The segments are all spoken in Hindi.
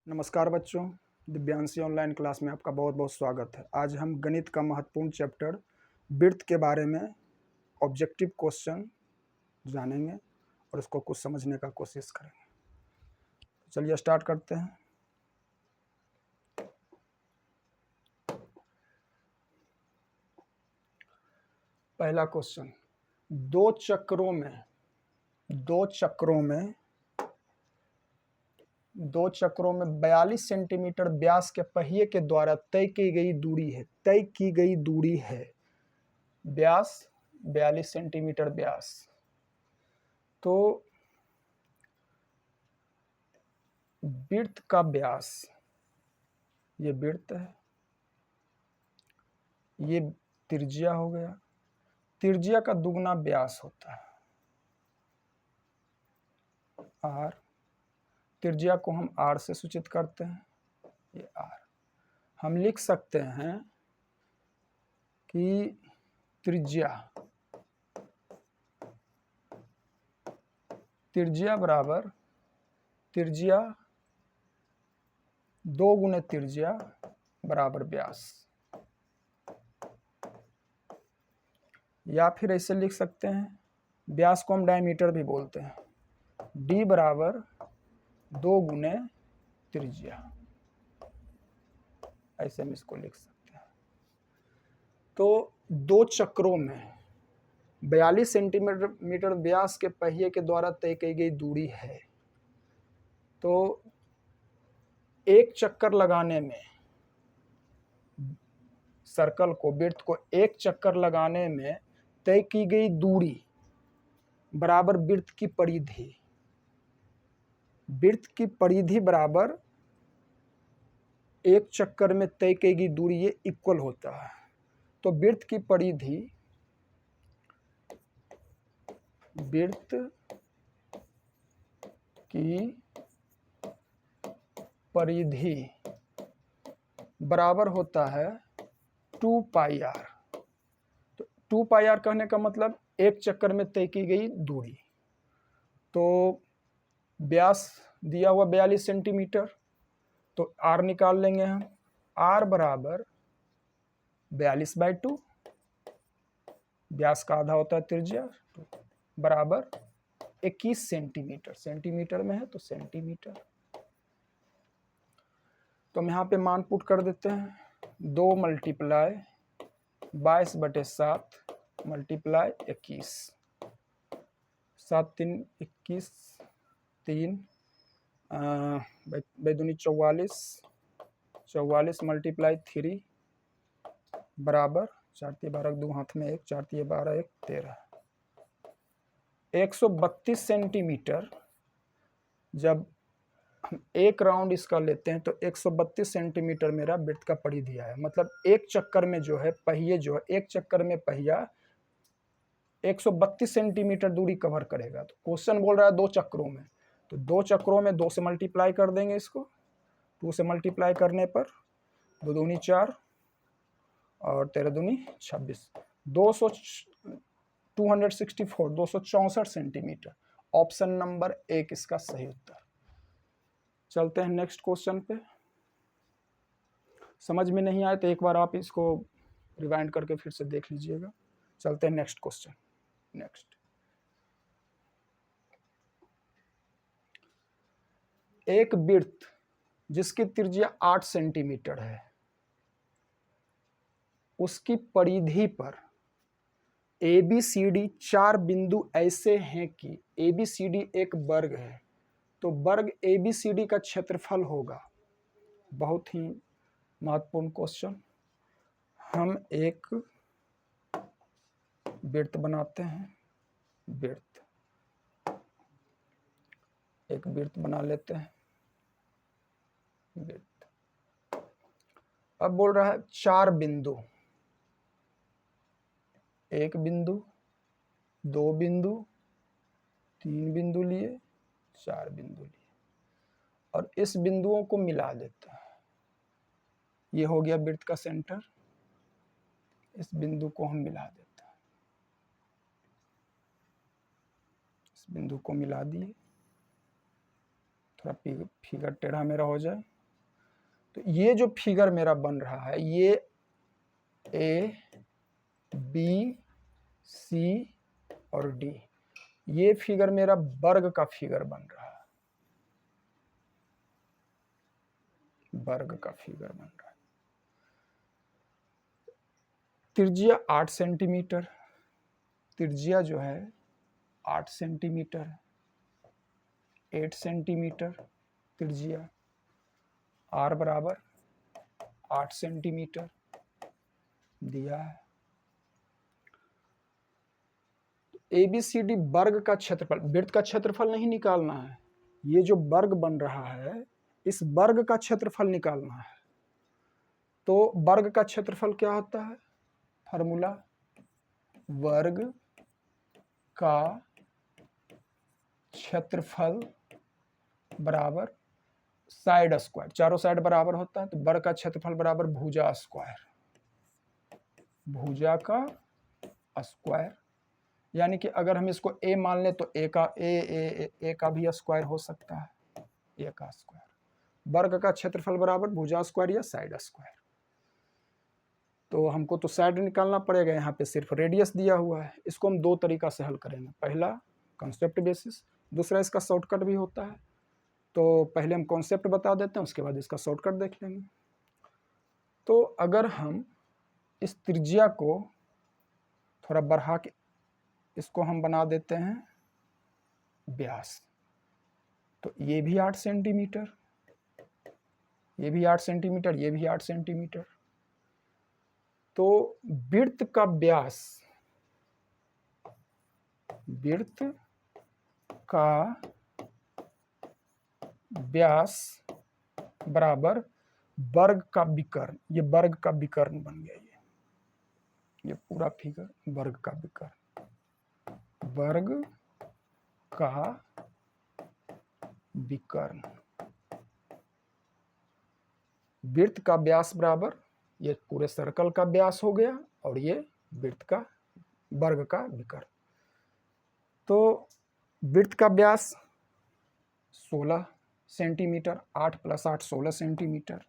नमस्कार बच्चों, दिव्यांशी ऑनलाइन क्लास में आपका बहुत बहुत स्वागत है। आज हम गणित का महत्वपूर्ण चैप्टर वृत्त के बारे में ऑब्जेक्टिव क्वेश्चन जानेंगे और उसको कुछ समझने का कोशिश करेंगे। तो चलिए स्टार्ट करते हैं। पहला क्वेश्चन, दो चक्रों में 42 सेंटीमीटर व्यास के पहिए के द्वारा तय की गई दूरी है व्यास 42 सेंटीमीटर व्यास। तो वृत्त का व्यास, ये वृत्त है, ये त्रिज्या हो गया। त्रिज्या का दुगना व्यास होता है r। त्रिज्या को हम r से सूचित करते हैं, ये r। हम लिख सकते हैं कि त्रिज्या बराबर त्रिज्या 2 गुने त्रिज्या बराबर व्यास, या फिर ऐसे लिख सकते हैं, व्यास को हम डायमीटर भी बोलते हैं, d बराबर 2 गुने त्रिज्या, ऐसे हम इसको लिख सकते हैं। तो दो चक्रों में 42 सेंटीमीटर व्यास के पहिए के द्वारा तय की गई दूरी है। तो एक चक्कर लगाने में सर्कल को, वृत्त को एक चक्कर लगाने में तय की गई दूरी बराबर वृत्त की परिधि। वृत्त की परिधि बराबर एक चक्कर में तय की गई दूरी, ये इक्वल होता है। तो वृत्त की परिधि बराबर होता है 2 पाई आर। तो 2 पाई आर कहने का मतलब एक चक्कर में तय की गई दूरी। तो व्यास दिया हुआ 42 सेंटीमीटर, तो आर निकाल लेंगे हम। आर बराबर 42/2, व्यास का आधा होता है त्रिज्या, बराबर 21 सेंटीमीटर। सेंटीमीटर में है तो सेंटीमीटर। तो हम यहाँ पे मान पुट कर देते हैं, 2 मल्टीप्लाई 22/7 मल्टीप्लाई 21, 7 3 21, 3 दूनी 44, 44 मल्टीप्लाई 3 बराबर 4 × 12 2 हाथ में 1, 4 × 12 1 13, 132 सेंटीमीटर। जब हम एक राउंड इसका लेते हैं तो 132 सेंटीमीटर मेरा वृत्त का परिधि आया। मतलब एक चक्कर में जो है पहिए, जो है एक चक्कर में पहिया 132 सेंटीमीटर दूरी कवर करेगा। तो क्वेश्चन बोल रहा है दो चक्रों में, तो दो चक्रों में 2 से मल्टीप्लाई कर देंगे इसको। 2 से मल्टीप्लाई करने पर 2 दूनी 4 और 13 दूनी 26, 264 सेंटीमीटर। ऑप्शन नंबर 1 इसका सही उत्तर। चलते हैं नेक्स्ट क्वेश्चन पे। समझ में नहीं आए तो एक बार आप इसको रिवाइंड करके फिर से देख लीजिएगा। चलते हैं नेक्स्ट क्वेश्चन। एक वृत्त जिसकी त्रिज्या 8 सेंटीमीटर है, उसकी परिधि पर ABCD 4 बिंदु ऐसे हैं कि ABCD एक वर्ग है, तो वर्ग ABCD का क्षेत्रफल होगा। बहुत ही महत्वपूर्ण क्वेश्चन। हम एक वृत्त बनाते हैं, एक वृत्त बना लेते हैं, वृत्त। अब बोल रहा है 4 बिंदु, 1 बिंदु, 2 बिंदु, 3 बिंदु लिए, 4 बिंदु लिए, और इस बिंदुओं को मिला देते हैं। ये हो गया वृत्त का सेंटर। इस बिंदु को हम मिला देते हैं, इस बिंदु को मिला दिए। थोड़ा फिगर टेढ़ा मेढ़ा हो जाए, तो ये जो फिगर मेरा बन रहा है ये ए बी सी और डी, ये फिगर मेरा वर्ग का फिगर बन रहा है, वर्ग का फिगर बन रहा है। त्रिज्या 8 सेंटीमीटर, त्रिज्या जो है 8 सेंटीमीटर, 8 सेंटीमीटर त्रिज्या, आर बराबर 8 सेंटीमीटर दिया है। ए बी सी डी वर्ग का क्षेत्रफल, वृत्त का क्षेत्रफल नहीं निकालना है, ये जो वर्ग बन रहा है इस वर्ग का क्षेत्रफल निकालना है। तो वर्ग का क्षेत्रफल क्या होता है, फार्मूला वर्ग का क्षेत्रफल बराबर साइड स्क्वायर, चारों साइड बराबर होता है तो वर्ग का क्षेत्रफल बराबर भुजा स्क्वायर, भुजा का स्क्वायर। यानी कि अगर हम इसको a मान लें तो a का भी स्क्वायर हो सकता है, a का स्क्वायर। वर्ग का क्षेत्रफल बराबर भुजा स्क्वायर या साइड स्क्वायर। तो हमको तो साइड निकालना पड़ेगा, यहाँ पे सिर्फ रेडियस दिया हुआ है। इसको हम दो तरीका से हल करेंगे, पहला कॉन्सेप्ट बेसिस, दूसरा इसका शॉर्टकट भी होता है। तो पहले हम कॉन्सेप्ट बता देते हैं, उसके बाद इसका शॉर्टकट देख लेंगे। तो अगर हम इस त्रिज्या को थोड़ा बढ़ा के इसको हम बना देते हैं व्यास, तो ये भी 8 सेंटीमीटर, ये भी 8 सेंटीमीटर, ये भी 8 सेंटीमीटर। तो वृत्त का व्यास, वृत्त का व्यास बराबर वर्ग का विकर्ण, ये वर्ग का विकर्ण बन गया, ये पूरा फिगर वर्ग का विकर्ण, वर्ग का विकर्ण। वृत्त का व्यास बराबर ये पूरे सर्कल का व्यास हो गया और ये वृत्त का वर्ग का विकर्ण। तो वृत्त का व्यास 16 सेंटीमीटर, 8 + 8 16 सेंटीमीटर,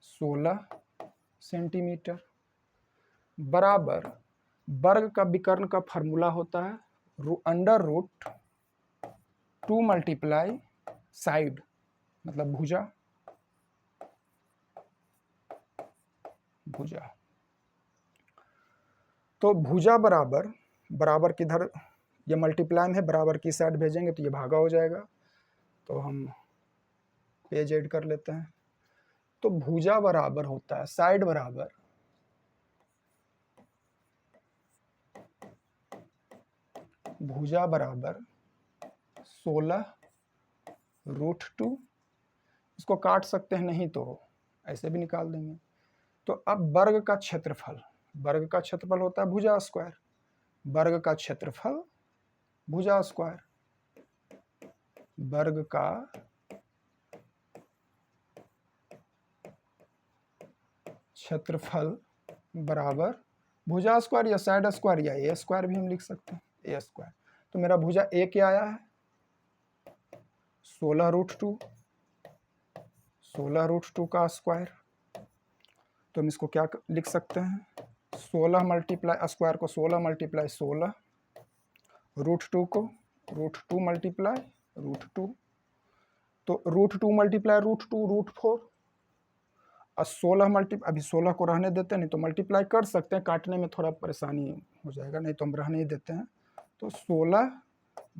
16 सेंटीमीटर बराबर वर्ग का विकर्ण का फार्मूला होता है √2 मल्टीप्लाई साइड, मतलब भुजा, भुजा। तो भुजा बराबर, बराबर किधर, ये मल्टीप्लाई में है, बराबर की साइड भेजेंगे तो ये भागा हो जाएगा। तो हम पेज ऐड कर लेते हैं। तो भुजा बराबर होता है, साइड बराबर भुजा बराबर 16√2, इसको काट सकते हैं, नहीं तो ऐसे भी निकाल देंगे। तो अब वर्ग का क्षेत्रफल, वर्ग का क्षेत्रफल होता है भुजा स्क्वायर, वर्ग का क्षेत्रफल भुजा स्क्वायर, वर्ग का क्षेत्रफल बराबर भुजा स्क्वायर या साइड स्क्वायर या ए स्क्वायर भी हम लिख सकते हैं, ए स्क्वायर। तो मेरा भुजा ए क्या आया है 16√2, 16√2 का स्क्वायर। तो हम इसको क्या लिख सकते हैं, 16 मल्टीप्लाई स्क्वायर को 16 मल्टीप्लाई 16, √2 को √2 मल्टीप्लाई √2, तो √2 मल्टीप्लाई √2 √4, और 16 अभी 16 को रहने देते हैं, नहीं तो मल्टीप्लाई कर सकते हैं, काटने में थोड़ा परेशानी हो जाएगा, नहीं तो हम रहने ही देते हैं। तो 16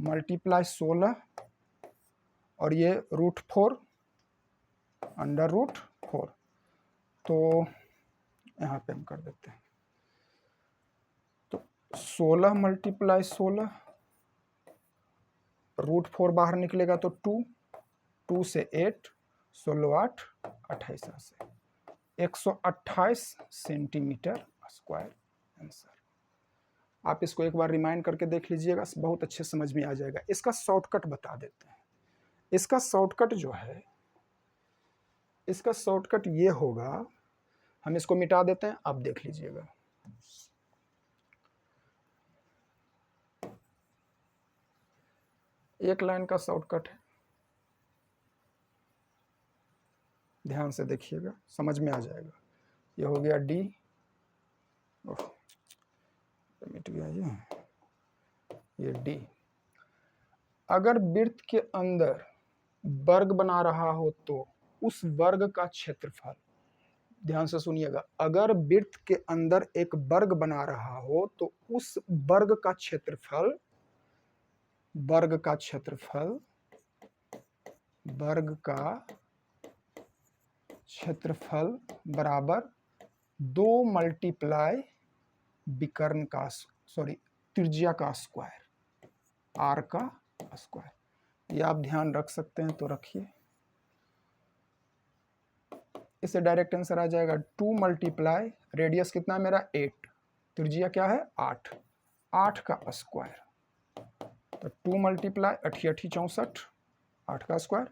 मल्टीप्लाई 16 और ये √4 अंडर √4, तो यहाँ पे हम कर देते हैं। तो 16 मल्टीप्लाई 16, √4 बाहर निकलेगा तो 2, 2 से 8, 16 8 28 से 128 सेंटीमीटर स्क्वायर आंसर। आप इसको एक बार रिमाइंड करके देख लीजिएगा, बहुत अच्छे समझ में आ जाएगा। इसका शॉर्टकट बता देते हैं। इसका शॉर्टकट जो है, इसका शॉर्टकट ये होगा, हम इसको मिटा देते हैं, आप देख लीजिएगा। एक लाइन का शॉर्टकट है, ध्यान से देखिएगा, समझ में आ जाएगा। ये हो गया डी, मिट गया ये डी। अगर वृत्त के अंदर वर्ग बना रहा हो तो उस वर्ग का क्षेत्रफल, ध्यान से सुनिएगा, अगर वृत्त के अंदर एक वर्ग बना रहा हो तो उस वर्ग का क्षेत्रफल, वर्ग का क्षेत्रफल, वर्ग का क्षेत्रफल बराबर 2 मल्टीप्लाई विकर्ण का, सॉरी त्रिज्या का स्क्वायर, आर का स्क्वायर। ये आप ध्यान रख सकते हैं तो रखिए। इससे डायरेक्ट आंसर आ जाएगा 2 मल्टीप्लाई, रेडियस कितना मेरा 8, त्रिज्या क्या है 8, 8 का स्क्वायर। तो 2 मल्टीप्लाई 8 8 64, 8 का स्क्वायर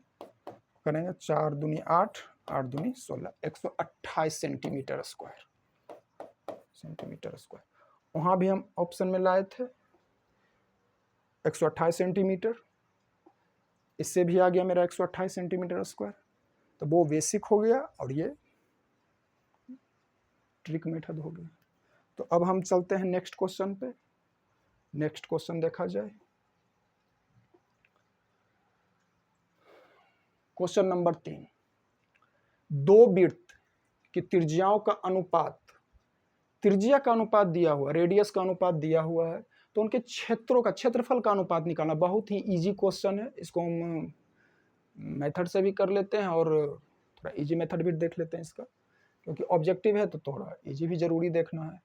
करेंगे, 4 दूनी 8, 8 दूनी 16, 128 सेंटीमीटर स्क्वायर, सेंटीमीटर स्क्वायर। वहाँ भी हम ऑप्शन में लाए थे 128 सेंटीमीटर, इससे भी आ गया मेरा 128 सेंटीमीटर स्क्वायर। तो वो बेसिक हो गया और ये ट्रिक मेथड हो गया। तो अब हम चलते हैं नेक्स्ट क्वेश्चन पे। नेक्स्ट क्वेश्चन देखा जाए, क्वेश्चन नंबर 3। दो वृत्त की त्रिज्याओं का अनुपात, त्रिज्या का अनुपात दिया हुआ, रेडियस का अनुपात दिया हुआ है, तो उनके क्षेत्रों का, क्षेत्रफल का अनुपात निकालना। बहुत ही इजी क्वेश्चन है, इसको हम मेथड से भी कर लेते हैं और थोड़ा इजी मेथड भी देख लेते हैं इसका, क्योंकि ऑब्जेक्टिव है तो थोड़ा इजी भी जरूरी देखना है।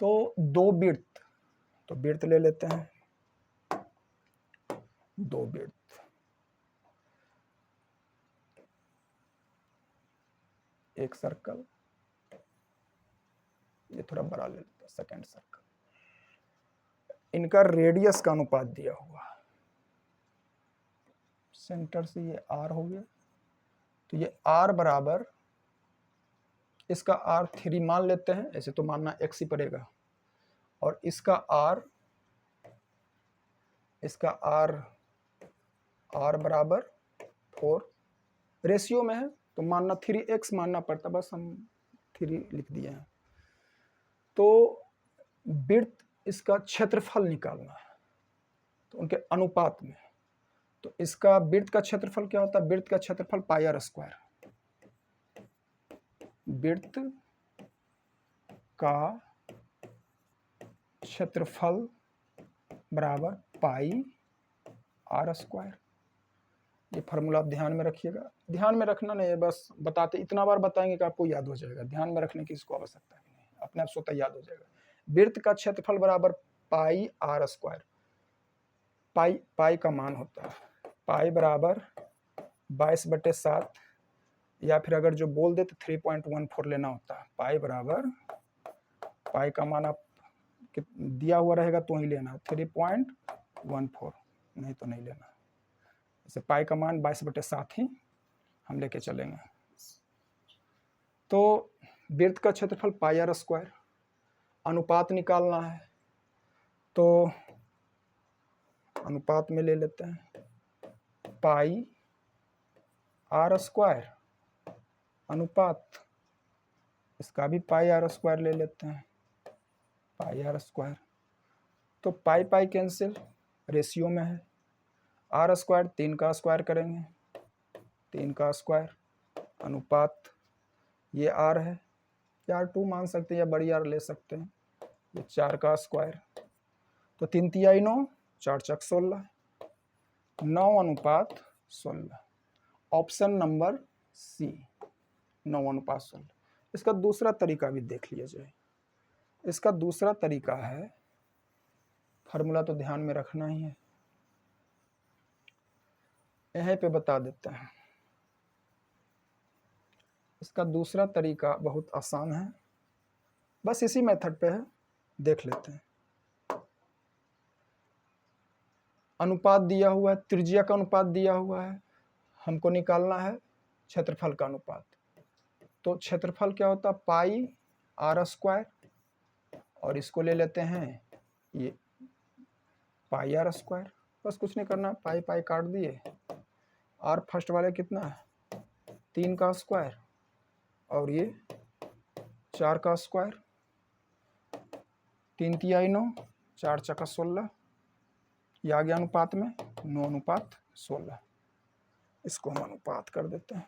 तो दो वृत्त, तो वृत्त ले लेते हैं, दो वृत्त, एक सर्कल, ये थोड़ा बड़ा ले लेते हैं, सेकंड सर्कल। इनका रेडियस का अनुपात दिया हुआ, सेंटर से ये आर हो गया, तो ये आर बराबर, इसका आर 3 मान लेते हैं, ऐसे तो मानना x ही पड़ेगा, और इसका आर, इसका आर, आर बराबर 4, रेशियो में है तो मानना 3x मानना पड़ता, बस हम 3 लिख दिए हैं। तो वृत्त, इसका क्षेत्रफल निकालना है तो उनके अनुपात में, तो इसका वृत्त का क्षेत्रफल क्या होता है, वृत्त का क्षेत्रफल पाई आर स्क्वायर, वृत्त का क्षेत्रफल बराबर पाई आर स्क्वायर। ये फार्मूला आप ध्यान में रखिएगा, ध्यान में रखना नहीं है, बस बताते, इतना बार बताएंगे कि आपको याद हो जाएगा, ध्यान में रखने की इसको आवश्यकता नहीं है, अपने आप स्वतः याद हो जाएगा। वृत्त का क्षेत्रफल बराबर पाई आर स्क्वायर, पाई, पाई का मान होता है, पाई बराबर 22/7, या फिर अगर जो बोल दे तो 3.14 लेना होता है। पाई बराबर, पाई का मान आप दिया हुआ रहेगा तो ही लेना, 3.14, नहीं तो नहीं लेना। जैसे पाई का मान 22/7 ही हम लेके चलेंगे। तो वृत्त का क्षेत्रफल पाई आर स्क्वायर, अनुपात निकालना है तो अनुपात में ले लेते हैं पाई आर स्क्वायर अनुपात, इसका भी पाई आर स्क्वायर ले लेते हैं, पाई आर स्क्वायर। तो पाई पाई कैंसिल, रेशियो में है, आर स्क्वायर 3 का स्क्वायर करेंगे, 3 का स्क्वायर अनुपात, ये आर है, या 2 मान सकते हैं या बड़ी आर ले सकते हैं, ये 4 का स्क्वायर, तो 3 तिहाई 9, 4 चक 16, 9:16। ऑप्शन नंबर सी, 9:16। इसका दूसरा तरीका भी देख लिया जाए। इसका दूसरा तरीका है, फार्मूला तो ध्यान में रखना ही है, यहीं पे बता देते हैं। इसका दूसरा तरीका बहुत आसान है, बस इसी मेथड पे है, देख लेते हैं। अनुपात दिया हुआ है, त्रिज्या का अनुपात दिया हुआ है, हमको निकालना है क्षेत्रफल का अनुपात। तो क्षेत्रफल क्या होता है, पाई आर स्क्वायर, और इसको ले लेते हैं ये पाई आर स्क्वायर, बस कुछ नहीं करना, पाई पाई काट दिए, आर फर्स्ट वाले कितना है 3 का स्क्वायर और ये 4 का स्क्वायर, 3 तिहाई 9, 4 चौका 16, ये आ गया अनुपात में 9:16। इसको हम अनुपात कर देते हैं,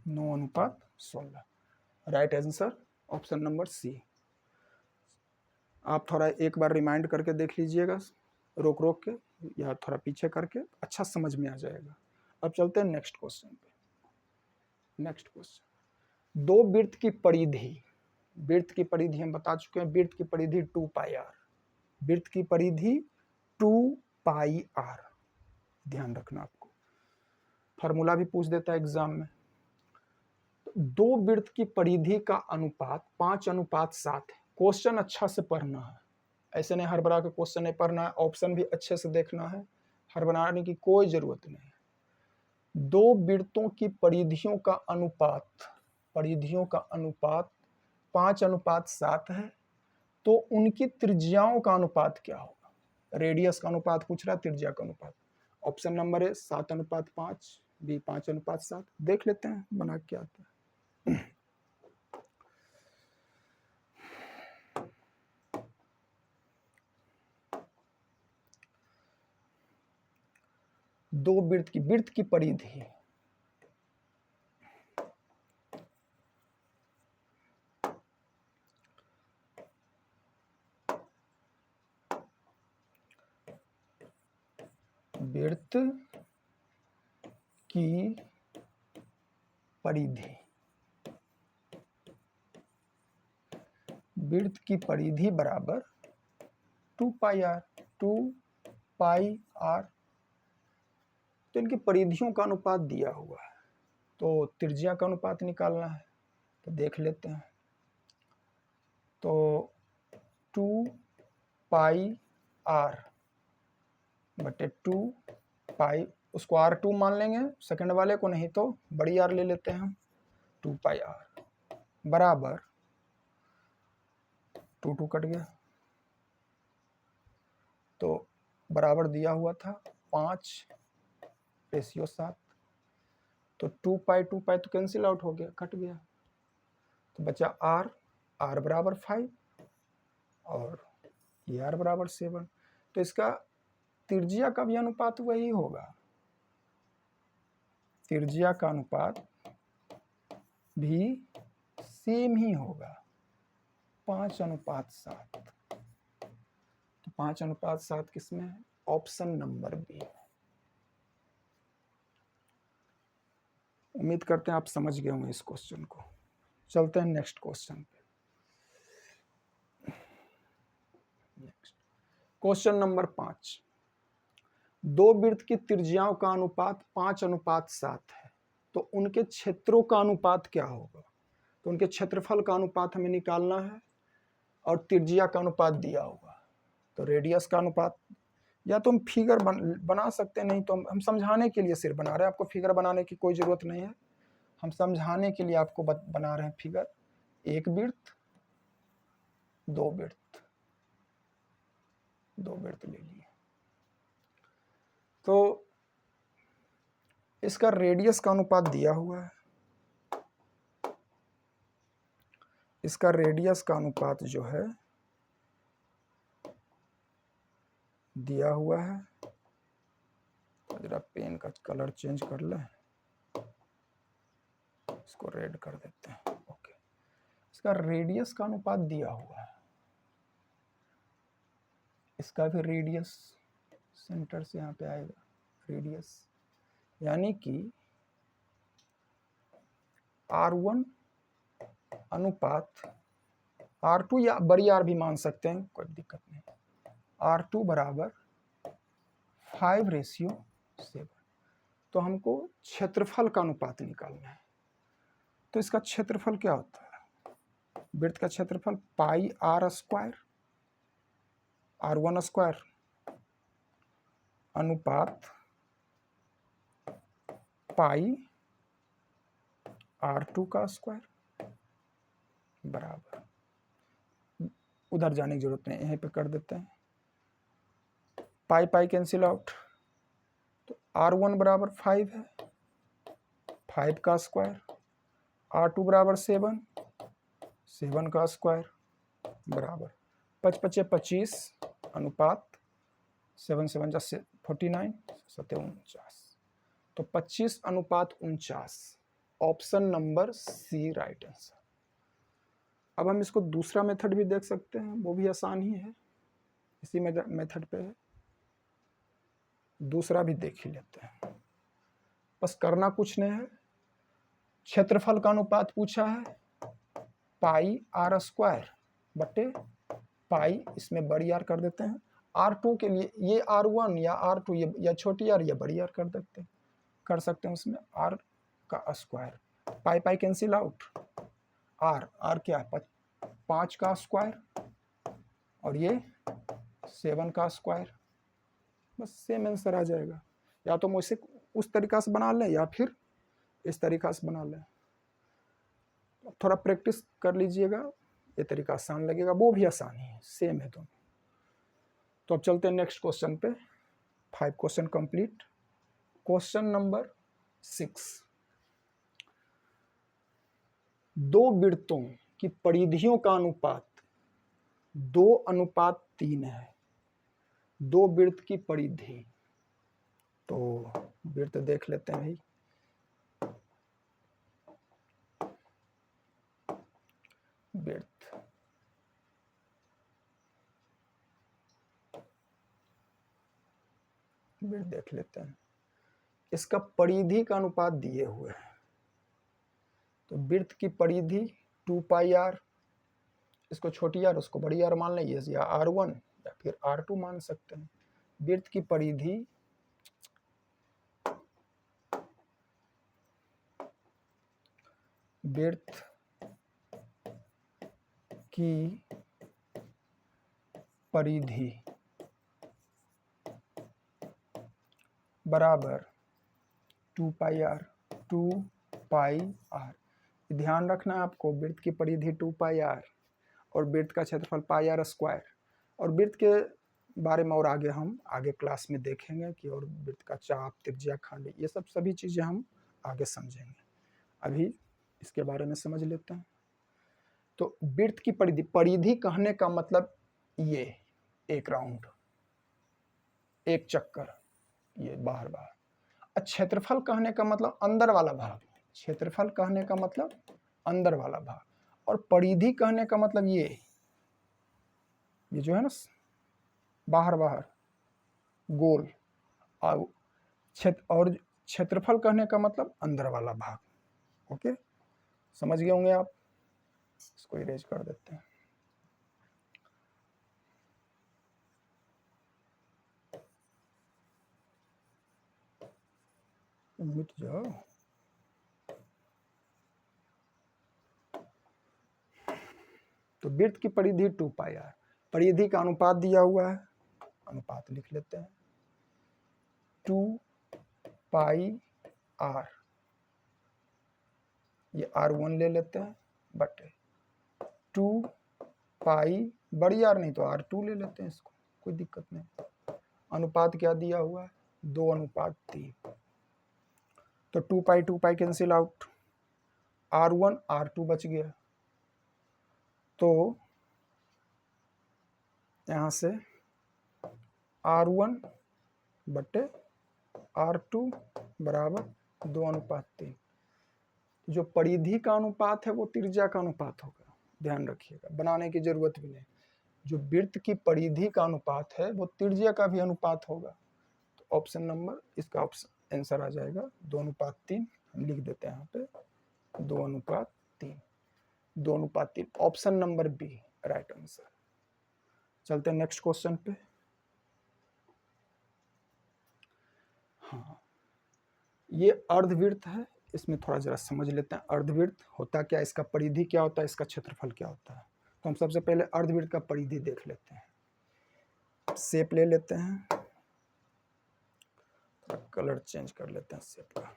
9:16। Right answer option number C. आप थोड़ा एक बार रिमाइंड करके देख लीजिएगा, रोक रोक के या थोड़ा पीछे करके, अच्छा समझ में आ जाएगा। अब चलते हैं नेक्स्ट क्वेश्चन पे। नेक्स्ट क्वेश्चन, दो वृत्त की परिधि, वृत्त की परिधि हम बता चुके हैं, वृत्त की परिधि 2πr, वृत्त की परिधि 2πr, ध्यान रखना आपको, फार्मूला भी पूछ देता है एग्जाम में। दो वृत्त की परिधि का अनुपात 5:7 है। क्वेश्चन अच्छा से पढ़ना है, ऐसे नहीं हड़बड़ा के क्वेश्चन नहीं पढ़ना है, ऑप्शन भी अच्छे से देखना है, हड़बड़ाने की कोई जरूरत नहीं है। दो वृत्तों की परिधियों का अनुपात, परिधियों का अनुपात 5:7 है, तो उनकी त्रिज्याओं का अनुपात क्या होगा? रेडियस का अनुपात पूछ रहा है, त्रिज्या का अनुपात। Option number A 7:5, B 5:7। देख लेते हैं बना क्या आता है। दो वृत्त की परिधि, वृत्त की परिधि, वृत्त की परिधि बराबर 2πr, 2πr। तो इनकी परिधियों का अनुपात दिया हुआ है, तो त्रिज्या का अनुपात निकालना है, तो देख लेते हैं। तो 2πr बटे 2π, उसको R2 मान लेंगे सेकंड वाले को, नहीं तो बड़ी R ले लेते हैं हम, 2πr बराबर 2 कट गया, तो बराबर दिया हुआ था 5:7, तो 2π तो कैंसिल आउट हो गया, कट गया, तो बचा R बराबर 5 और ये R बराबर 7। तो इसका त्रिज्या का भी अनुपात वही होगा, त्रिज्या का अनुपात भी सेम ही होगा, 5:7। तो 5:7 किसमें है? Option number B. उम्मीद करते हैं आप समझ गए होंगे इस क्वेश्चन को। चलते हैं नेक्स्ट क्वेश्चन पे। क्वेश्चन नंबर 5, दो वृत्त की त्रिज्याओं का अनुपात 5:7 है, तो उनके क्षेत्रों का अनुपात क्या होगा? तो उनके क्षेत्रफल का अनुपात हमें निकालना है और त्रिज्या का अनुपात दिया होगा, तो रेडियस का अनुपात, या तो हम फिगर बना सकते हैं, नहीं तो हम समझाने के लिए सिर्फ बना रहे हैं, आपको फिगर बनाने की कोई ज़रूरत नहीं है, हम समझाने के लिए आपको बना रहे हैं फिगर। एक वृत्त, दो वृत्त, दो वृत्त ले लिए, तो इसका रेडियस का अनुपात दिया हुआ है, इसका रेडियस का अनुपात जो है दिया हुआ है, जरा पेन का कलर चेंज कर ले, इसको रेड कर देते हैं। ओके, इसका रेडियस का अनुपात दिया हुआ है, इसका भी रेडियस सेंटर से यहाँ पे आएगा रेडियस, यानी कि R1 अनुपात R2 या बड़ी R भी मान सकते हैं, कोई दिक्कत नहीं, R2 बराबर 5:7। तो हमको क्षेत्रफल का अनुपात निकालना है, तो इसका क्षेत्रफल क्या होता है? वृत्त का क्षेत्रफल πr² R1² अनुपात πr2² बराबर, उधर जाने की जरूरत नहीं, यहीं पे कर देते हैं, पाई कैंसिल आउट, तो R1 बराबर 5 है, 5 का स्क्वायर, R2 बराबर 7, 7 का स्क्वायर बराबर 5 पचे 25 अनुपात 7 7 जा 49 7 49, तो 25 अनुपात 49, option number C right answer. अब हम इसको दूसरा मेथड भी देख सकते हैं, वो भी आसान ही है, इसी मेथड पे है, दूसरा भी देख ही लेते हैं। बस करना कुछ नहीं है, क्षेत्रफल का अनुपात पूछा है, पाई आर स्क्वायर बटे पाई, इसमें बड़ी आर कर देते हैं, R2 के लिए ये R1 या R2 ये या छोटी आर या बड़ी आर कर सकते हैं उसमें, R का स्क्वायर, पाई पाई कैंसिल आउट, R क्या है 5 का स्क्वायर और ये 7 का स्क्वायर, बस सेम आंसर आ जाएगा। या तो मुझसे उस तरीका से बना लें या फिर इस तरीका से बना लें, थोड़ा प्रैक्टिस कर लीजिएगा, ये तरीका आसान लगेगा, वो भी आसान ही है, सेम है दोनों। तो अब चलते हैं नेक्स्ट क्वेश्चन पे, 5 क्वेश्चन कंप्लीट। क्वेश्चन नंबर 6, दो वृत्तों की परिधियों का अनुपात 2:3 है, दो वृत्त की परिधि, तो वृत्त देख लेते हैं भाई, वृत्त देख लेते हैं, इसका परिधि का अनुपात दिए हुए हैं, तो वृत्त की परिधि 2 पाई आर, इसको छोटी आर उसको बड़ी आर मान लें, या R1 या फिर R2 मान सकते हैं। वृत्त की परिधि बराबर 2 पाई आर, 2 पाई आर, ध्यान रखना है आपको, वृत्त की परिधि 2 पाई आर और वृत्त का क्षेत्रफल पाई आर स्क्वायर, और वृत्त के बारे में और आगे हम आगे क्लास में देखेंगे कि और वृत्त का चाप, त्रिज्या, खंड, ये सब सभी चीज़ें हम आगे समझेंगे, अभी इसके बारे में समझ लेते हैं। तो वृत्त की परिधि, परिधि कहने का मतलब ये एक राउंड, एक चक्कर, ये बाहर बाहर। क्षेत्रफल कहने का मतलब अंदर वाला भाग, क्षेत्रफल कहने का मतलब अंदर वाला भाग, और परिधि कहने का मतलब ये जो है ना बाहर बाहर गोल, और क्षेत्रफल कहने का मतलब अंदर वाला भाग। ओके, समझ गए होंगे आप, इसको इरेज कर देते हैं। मिट जाओ, तो वृत्त की परिधि 2 पाई आर, परिधि का अनुपात दिया हुआ है, अनुपात लिख लेते हैं, 2 पाई आर, ये R1 ले लेते हैं बटे 2 पाई, बड़ी आर नहीं तो R2 ले लेते हैं, इसको कोई दिक्कत नहीं। अनुपात क्या दिया हुआ है 2:3, तो 2 pi cancel out, R1 R2 बच गया, तो यहाँ से R1 बटे R2 बराबर 2:3, जो परिधि का अनुपात है वो त्रिज्या का अनुपात होगा, ध्यान रखिएगा, बनाने की जरूरत भी नहीं। जो वृत्त की परिधि का अनुपात है वो त्रिज्या का भी अनुपात होगा, तो ऑप्शन नंबर इसका ऑप्शन आंसर आ जाएगा 2:3, हम लिख देते हैं यहाँ पे 2:3, 2:3, option number B right answer. चलते हैं नेक्स्ट क्वेश्चन पे। हाँ, ये अर्धवृत्त है, इसमें थोड़ा जरा समझ लेते हैं, अर्धवृत्त होता क्या, इसका परिधि क्या होता है, इसका क्षेत्रफल क्या होता है। तो हम सबसे पहले अर्धवृत्त का परिधि देख लेते हैं, शेप ले लेते हैं, कलर चेंज कर लेते हैं शेप का,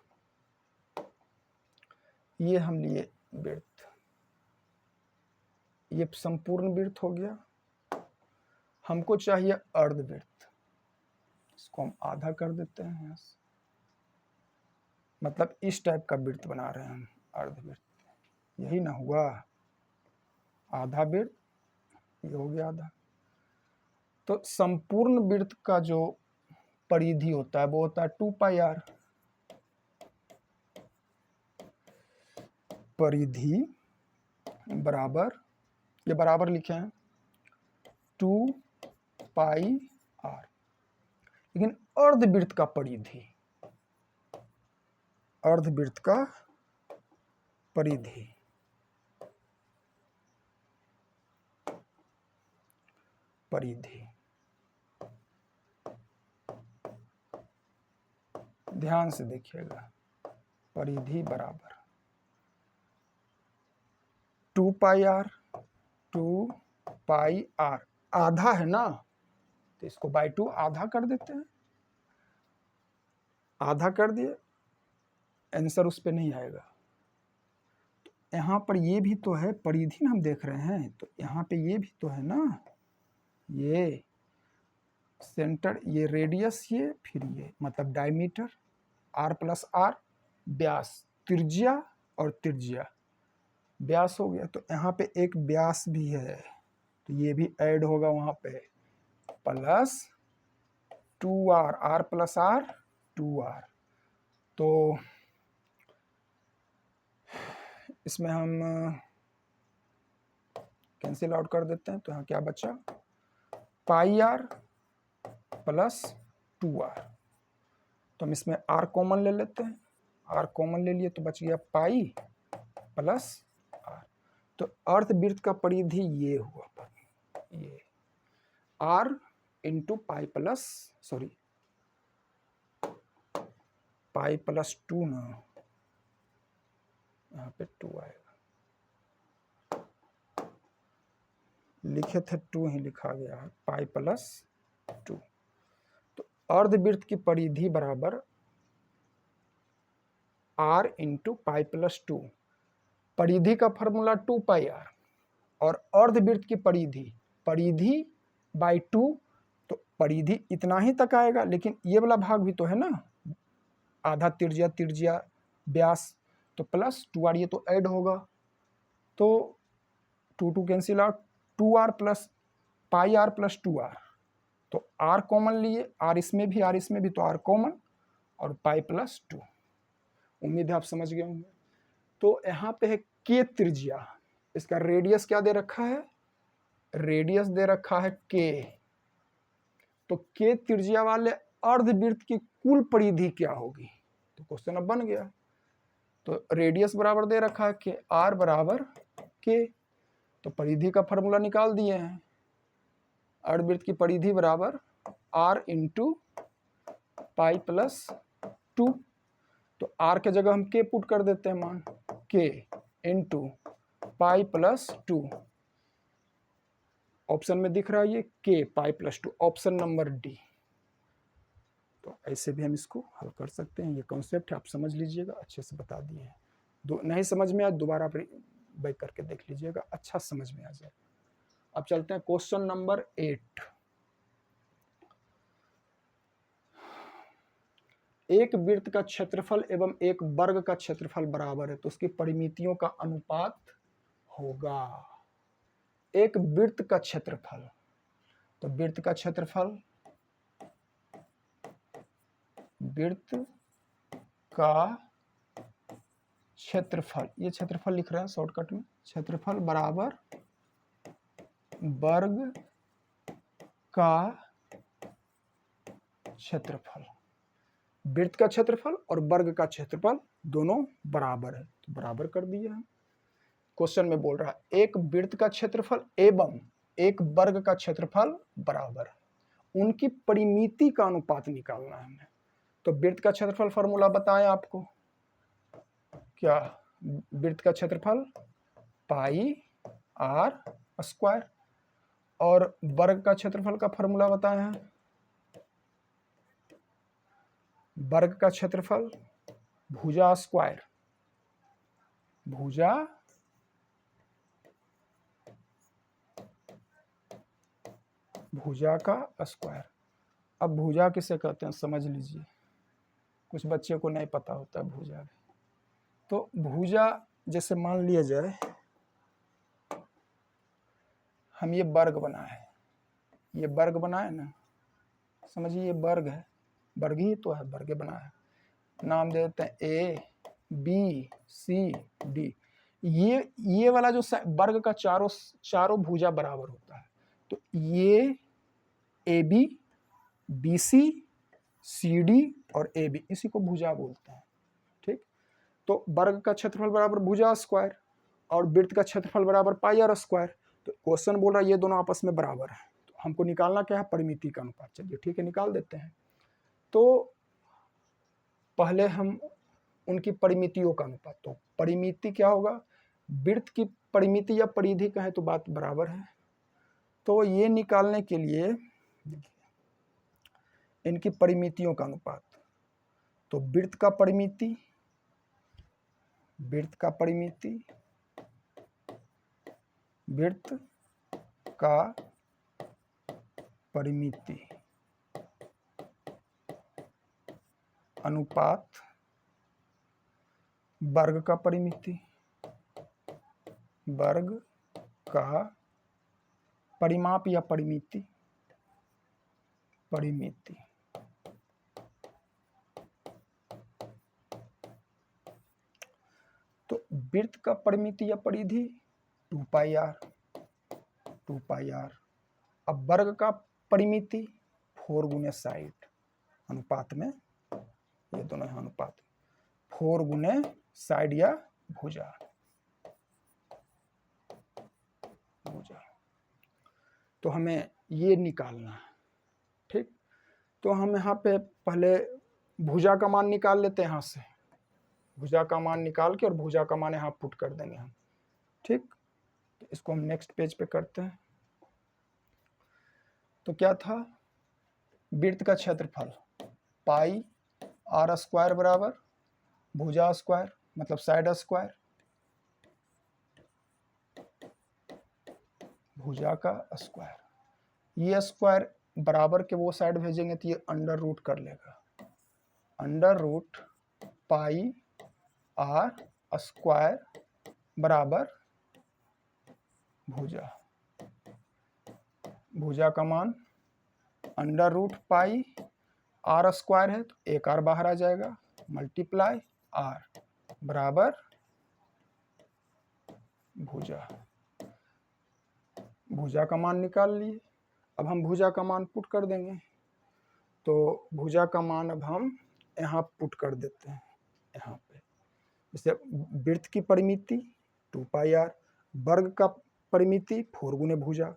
ये हम लिए वृत्त, ये संपूर्ण वृत्त हो गया, हमको चाहिए अर्धवृत्त, इसको हम आधा कर देते हैं यहाँ से, मतलब इस टाइप का वृत्त बना रहे हैं हम, अर्धवृत्त, यही ना हुआ, आधा वृत्त, ये हो गया आधा। तो संपूर्ण वृत्त का जो परिधि होता है वो होता है 2πr। परिधि बराबर, ये बराबर लिखे हैं 2πr। लेकिन अर्धवृत्त का परिधि, अर्धवृत्त का परिधि परिधि ध्यान से देखिएगा, परिधि बराबर 2πr, 2πr आधा है ना, तो इसको बाय 2 आधा कर देते हैं, आधा कर दिए, आंसर उस पर नहीं आएगा। तो यहाँ पर ये भी तो है, परिधि हम देख रहे हैं, तो यहाँ पे ये भी तो है ना, ये सेंटर, ये रेडियस, ये फिर ये मतलब डायमीटर, r प्लस आर, व्यास, त्रिज्या और त्रिज्या, व्यास हो गया। तो यहाँ पे एक व्यास भी है, तो ये भी ऐड होगा वहाँ पे, plus 2r, r plus are 2r। तो इसमें हम कैंसिल आउट कर देते हैं, तो यहाँ क्या बचा, πr प्लस 2r। तो हम इसमें r कॉमन ले लेते हैं, r कॉमन ले लिए तो बच गया पाई प्लस r। तो अर्धवृत्त का परिधि ये हुआ, ये r into pi plus, sorry pi plus 2 ना, यहाँ पे 2 आएगा, लिखे थे 2 ही लिखा गया है, पाई प्लस 2। तो अर्धवृत्त की परिधि बराबर r इंटू पाई प्लस 2। परिधि का फॉर्मूला 2πr, और अर्धवृत्त की परिधि, परिधि बाई 2, तो परिधि इतना ही तक आएगा, लेकिन ये वाला भाग भी तो है ना, आधा त्रिज्या, त्रिज्या व्यास, तो प्लस 2r, ये तो ऐड होगा, तो 2 cancel out, 2r plus pi r plus 2r, तो r कॉमन लिए, r इसमें भी, r इसमें भी, तो r कॉमन, और पाई प्लस 2। उम्मीद है आप समझ गए होंगे। तो यहाँ पे है k त्रिज्या, इसका रेडियस क्या दे रखा है, रेडियस दे रखा है k। तो k त्रिज्या वाले अर्धवृत्त की कुल परिधि क्या होगी, तो क्वेश्चन अब बन गया। तो रेडियस बराबर दे रखा है k, r बराबर k, तो परिधि का फॉर्मूला निकाल दिए हैं, अर्धवृत्त की परिधि बराबर r इंटू पाई प्लस 2। तो r के जगह हम k पुट कर देते हैं मान, k into pi plus 2, option में दिख रहा है ये k pi plus 2, option number D. तो ऐसे भी हम इसको हल कर सकते हैं, ये कॉन्सेप्ट है, आप समझ लीजिएगा, अच्छे से बता दिए हैं। नहीं समझ में आया दोबारा बैक करके देख लीजिएगा, अच्छा समझ में आ जाए। अब चलते हैं क्वेश्चन नंबर 8। एक वृत्त का क्षेत्रफल एवं एक वर्ग का क्षेत्रफल बराबर है, तो उसकी परिमितियों का अनुपात होगा। एक वृत्त का क्षेत्रफल, तो वृत्त का क्षेत्रफल, वृत्त का क्षेत्रफल, ये क्षेत्रफल लिख रहे हैं शॉर्टकट में, क्षेत्रफल बराबर वर्ग का क्षेत्रफल। वृत्त का क्षेत्रफल और वर्ग का क्षेत्रफल दोनों बराबर है, तो बराबर कर दिए हैं। क्वेश्चन में बोल रहा है एक वृत्त का क्षेत्रफल एवं एक वर्ग का क्षेत्रफल बराबर है, उनकी परिमिति का अनुपात निकालना है हमें। तो वृत्त का क्षेत्रफल फॉर्मूला बताएं आपको, क्या, वृत्त का क्षेत्रफल पाई आर स्क्वायर, और वर्ग का क्षेत्रफल का फॉर्मूला बताए हैं, वर्ग का क्षेत्रफल भुजा स्क्वायर, भुजा भुजा का स्क्वायर। अब भुजा किसे कहते हैं समझ लीजिए, कुछ बच्चे को नहीं पता होता भुजा। तो भुजा जैसे मान लिया जाए हम ये वर्ग बनाए, ये वर्ग बनाए ना, समझिए ये वर्ग है, वर्ग ही तो है, वर्ग बनाया, नाम दे देते हैं ए बी सी डी। ये वाला जो वर्ग का चारों भुजा बराबर होता है, तो ये A B B C C D और ए बी, इसी को भुजा बोलते हैं। ठीक, तो वर्ग का क्षेत्रफल बराबर भुजा स्क्वायर और वृत्त का क्षेत्रफल बराबर पाई आर स्क्वायर। तो क्वेश्चन बोल रहा है ये दोनों आपस में बराबर है, तो हमको निकालना क्या है, परिमिति का अनुपात। चलिए ठीक है, निकाल देते हैं। तो पहले हम उनकी परिमितियों का अनुपात, तो परिमिति क्या होगा, वृत्त की परिमिति या परिधि कहें तो बात बराबर है। तो ये निकालने के लिए इनकी परिमितियों का अनुपात, तो वृत्त का परिमिति, वृत्त का परिमिति, वृत्त का परिमिति अनुपात वर्ग का परिमिति, वर्ग का परिमाप या परिमिति, परिमिति। तो वृत्त का परिमिति या परिधि 2 पाई आर, 2 पाई आर। अब वर्ग का परिमिति 4 गुने साइड, अनुपात में ये दोनों है अनुपात, 4 गुने साइड या भुजा, भुजा। तो हमें ये निकालना है। ठीक, तो हम यहाँ पे पहले भुजा का मान निकाल लेते हैं, यहाँ से भुजा का मान निकाल के और भुजा का मान यहाँ पुट कर देंगे हम। ठीक, तो इसको हम नेक्स्ट पेज पे करते हैं। तो क्या था, वृत्त का क्षेत्रफल पाई आर स्क्वायर बराबर भुजा स्क्वायर मतलब साइड स्क्वायर, भुजा का स्क्वायर। ये स्क्वायर बराबर के वो साइड भेजेंगे तो ये अंडर रूट कर लेगा, under root pi R square बराबर भुजा, भुजा का मान under root pi R square है तो एक आर बाहर आ जाएगा, मल्टीप्लाई आर बराबर भुजा, भुजा का मान निकाल लिए। अब हम भुजा का मान पुट कर देंगे, तो भुजा का मान अब हम यहाँ पुट कर देते हैं, यहाँ पे जैसे वृत्त की परिमिति 2 पाई आर, वर्ग का परिमिति 4 गुने भुजा।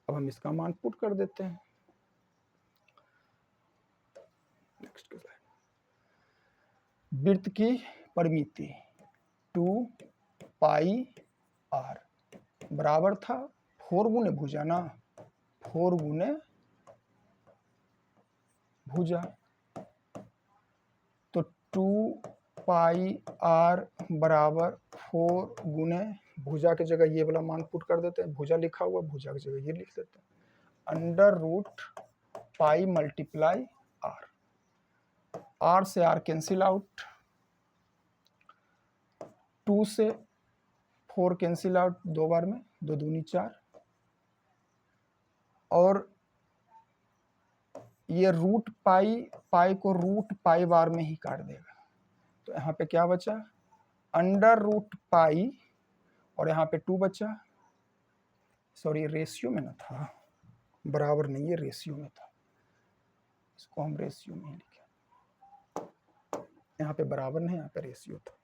अब हम इसका मान पुट कर देते हैं। नेक्स्ट वृत्त की परिमिति 2 पाई आर बराबर था 4 गुने भुजा ना, 4 गुने भुजा, तो 2 पाई आर बराबर 4 गुने भुजा की जगह ये वाला मान पुट कर देते हैं, भुजा लिखा हुआ, भुजा की जगह ये लिख देते हैं, under root pi multiply R, R से आर कैंसिल आउट, 2 से 4 कैंसिल आउट 2 बार में, 2 दूनी 4, और ये रूट पाई, पाई को रूट पाई बार में ही काट देगा, तो यहाँ पे क्या बचा, अंडर रूट पाई, और यहाँ पे 2 बचा, सॉरी रेशियो में ना था, बराबर नहीं, ये रेशियो में था, इसको हम रेशियो में ही लिखे, यहाँ पे बराबर नहीं, यहाँ पे रेशियो था,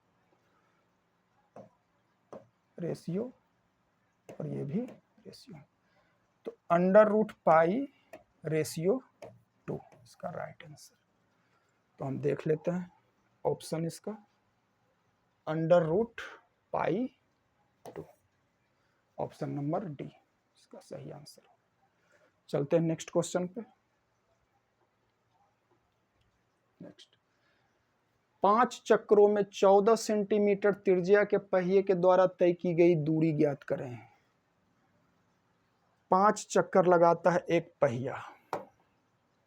रेशियो, और ये भी रेशियो, तो अंडर रूट पाई रेशियो 2 इसका राइट आंसर। तो हम देख लेते हैं ऑप्शन इसका, under root pi 2, option number D इसका सही आंसर। चलते हैं नेक्स्ट क्वेश्चन पे। नेक्स्ट, 5 चक्रों में 14 सेंटीमीटर त्रिज्या के पहिए के द्वारा तय की गई दूरी ज्ञात करें। 5 चक्कर लगाता है एक पहिया,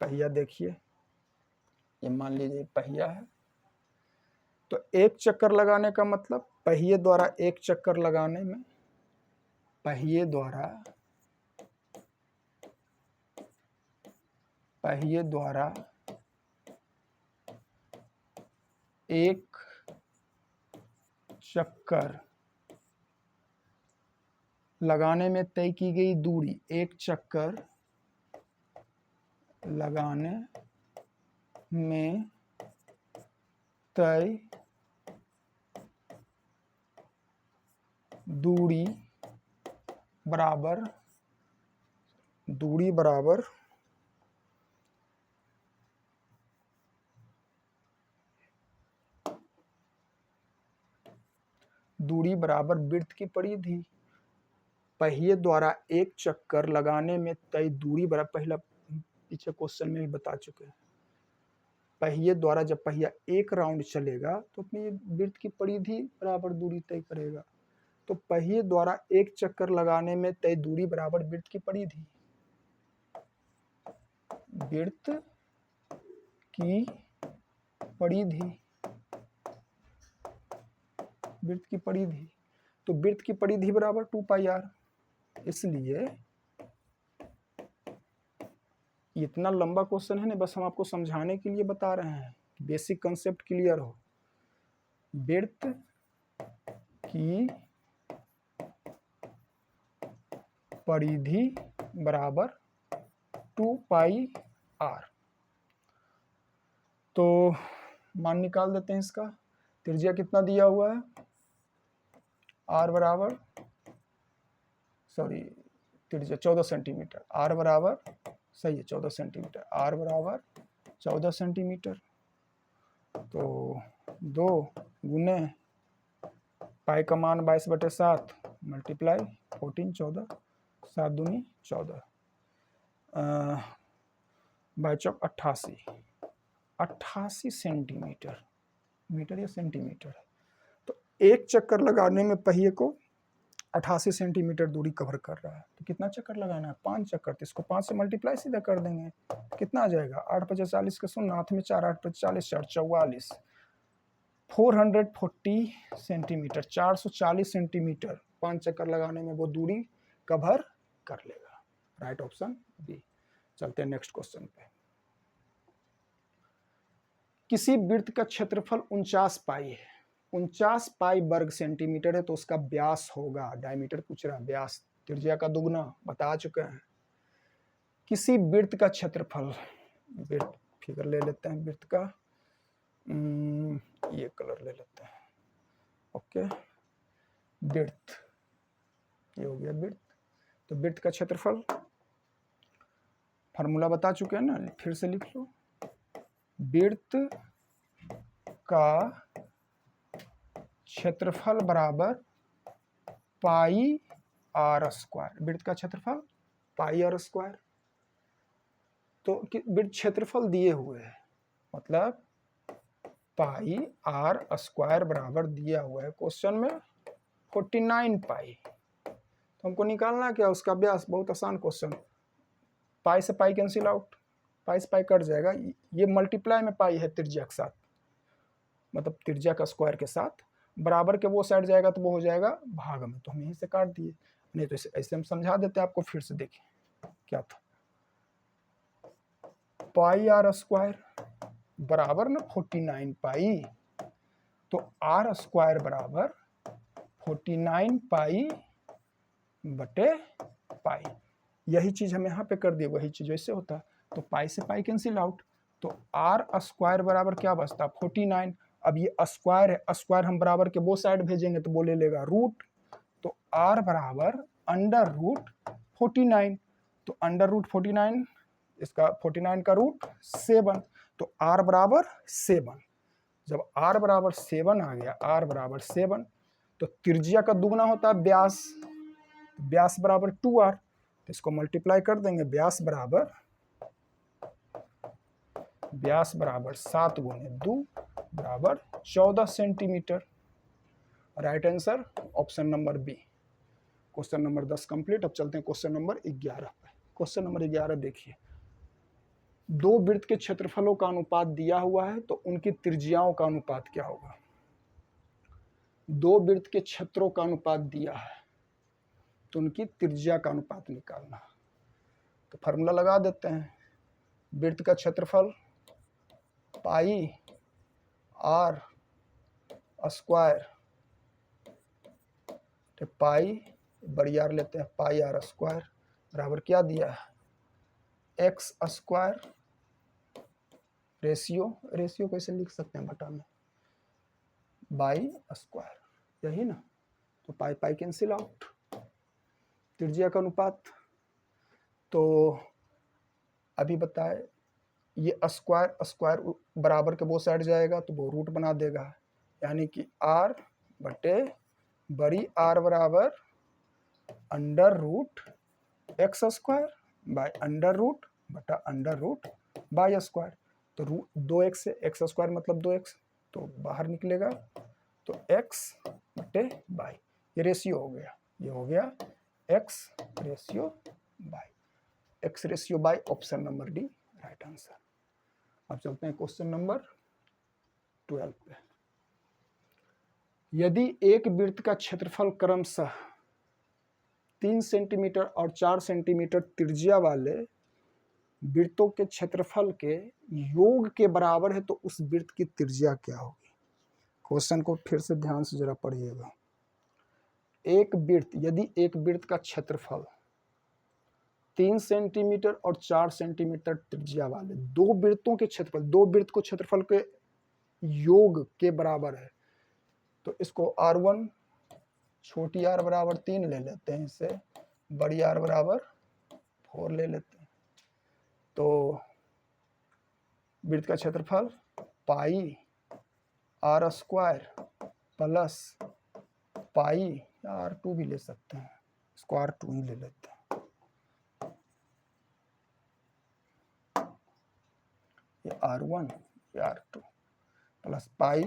पहिया देखिए, ये मान लीजिए पहिया है, तो एक चक्कर लगाने का मतलब पहिए द्वारा एक चक्कर लगाने में, पहिए द्वारा एक चक्कर लगाने में तय की गई दूरी, एक चक्कर लगाने में तय दूरी बराबर वृत्त की परिधि। पहिए द्वारा एक चक्कर लगाने में तय दूरी बराबर, पहला पीछे क्वेश्चन में भी बता चुके हैं, पहिए द्वारा जब पहिया एक राउंड चलेगा तो अपनी वृत्त की परिधि बराबर दूरी तय करेगा। तो पहिए द्वारा एक चक्कर लगाने में तय दूरी बराबर वृत्त की परिधि, वृत्त की परिधि, वृत्त की परिधि। तो वृत्त की परिधि बराबर 2πr। इसलिए इतना लंबा क्वेश्चन है ना, बस हम आपको समझाने के लिए बता रहे हैं, बेसिक कंसेप्ट क्लियर हो। वृत्त की परिधि बराबर 2πr। तो मान निकाल देते हैं इसका। त्रिज्या कितना दिया हुआ है, r बराबर, सॉरी त्रिज्या 14 सेंटीमीटर, r बराबर, सही है 14 सेंटीमीटर, r बराबर 14 सेंटीमीटर। तो 2 गुने पाई का मान 22/7 मल्टीप्लाई 14, 14, 7 दूनी 14, 22 88 सेंटीमीटर, मीटर या सेंटीमीटर। तो एक चक्कर लगाने में पहिए को 88 सेंटीमीटर दूरी कवर कर रहा है। तो कितना चक्कर लगाना है, 5 चक्कर। तो इसको 5 से मल्टीप्लाई सीधा कर देंगे, कितना आ जाएगा, 8 5 40 का 0, हाथ में 4, 8 5 40, 4 44, 440 सेंटीमीटर, 440 सेंटीमीटर 5 चक्कर लगाने में वो दूरी कवर कर लेगा। Right option B. चलते हैं नेक्स्ट क्वेश्चन पे। किसी वृत्त का क्षेत्रफल 49 पाई है, 49 पाई वर्ग सेंटीमीटर है, तो उसका व्यास होगा, डायमीटर पूछ रहा है, व्यास त्रिज्या का दुगना बता चुके हैं। किसी वृत्त का क्षेत्रफल, वृत्त फिगर ले लेते हैं, वृत्त का ये कलर ले लेते हैं, ओके, वृत्त, ये हो गया वृत्त। तो वृत्त का क्षेत्रफल फार्मूला बता चुके हैं ना, फिर से लिख लो। वृत्त का क्षेत्रफल बराबर पाई r स्क्वायर, वृत्त का क्षेत्रफल पाई r स्क्वायर। तो वृत्त क्षेत्रफल दिए हुए है, मतलब पाई r स्क्वायर बराबर दिया हुआ है क्वेश्चन में 49 पाई। तो हमको निकालना क्या, उसका व्यास। बहुत आसान क्वेश्चन, पाई से पाई कैंसिल आउट, पाई से पाई कट जाएगा, ये मल्टीप्लाई में पाई है त्रिज्या के साथ, मतलब त्रिज्या का स्क्वायर के साथ, बराबर के वो साइड जाएगा तो वो हो जाएगा भाग में, तो हम यहीं से काट दिए। नहीं तो ऐसे हम समझा देते हैं आपको, फिर से देखिए क्या था। पाई r स्क्वायर बराबर ना 49 पाई, तो r स्क्वायर बराबर 49 पाई बटे पाई। यही चीज हम यहाँ पे कर दिए, वही चीज वैसे होता। तो पाई से पाई कैंसिल आउट, तो r स्क्वायर बराबर क्या बचता, 49। अब ये स्क्वायर है, स्क्वायर हम बराबर के वो साइड भेजेंगे तो वो ले लेगा रूट, तो r बराबर अंडर रूट 49। तो अंडर रूट 49, इसका 49 का रूट 7, तो r बराबर 7। जब r बराबर 7 आ गया, r बराबर 7, तो त्रिज्या का दुगना होता है व्यास, व्यास बराबर 2r, तो इसको मल्टीप्लाई कर देंगे, व्यास बराबर 7 गुने 2 बराबर 14 centimetre. Right answer option number B. Question number 10 complete. अब चलते हैं क्वेश्चन नंबर 11 पे। क्वेश्चन नंबर 11 देखिए, दो वृत्त के क्षेत्रफलों का अनुपात दिया हुआ है, तो उनकी त्रिज्याओं का अनुपात क्या होगा। दो वृत्त के क्षेत्रों का अनुपात दिया है तो उनकी त्रिज्या का अनुपात निकालना। तो फार्मूला लगा देते हैं। वृत्त का क्षेत्रफल पाई आर स्क्वायर, तो पाई बड़ी आर लेते हैं, पाई आर स्क्वायर बराबर क्या दिया है एक्स स्क्वायर रेशियो कैसे लिख सकते हैं बटा में बाई स्क्वायर, यही ना। तो पाई पाई कैंसिल आउट, त्रिज्या का अनुपात। तो अभी बताए ये स्क्वायर स्क्वायर बराबर के वो साइड जाएगा तो वो रूट बना देगा, यानी कि आर बटे बड़ी आर बराबर under root X square by under root बटा अंडर रूट बाय स्क्वायर। तो रूट 2x से एक्स स्क्वायर मतलब 2x, तो बाहर निकलेगा तो x बटे बाई, ये रेशियो हो गया, ये हो गया x ratio by, x ratio by option number D right answer. अब चलते हैं क्वेश्चन नंबर 12 पे। यदि एक वृत्त का क्षेत्रफल क्रमशः 3 सेंटीमीटर और 4 सेंटीमीटर त्रिज्या वाले वृत्तों के क्षेत्रफल के योग के बराबर है तो उस वृत्त की त्रिज्या क्या होगी। क्वेश्चन को फिर से ध्यान से जरा पढ़िएगा। एक वृत्त, यदि एक वृत्त का क्षेत्रफल 3 सेंटीमीटर और 4 सेंटीमीटर त्रिज्या वाले दो वृत्तों के क्षेत्रफल, दो वृत्त को क्षेत्रफल के योग के बराबर है, तो इसको R1 छोटी आर बराबर 3 ले लेते हैं, इससे बड़ी आर बराबर 4 ले लेते हैं। तो वृत्त का क्षेत्रफल pi R square plus pi, R2 भी ले सकते हैं, इसको R2 ही ले लेते हैं। ये R1 ये R2 प्लस पाई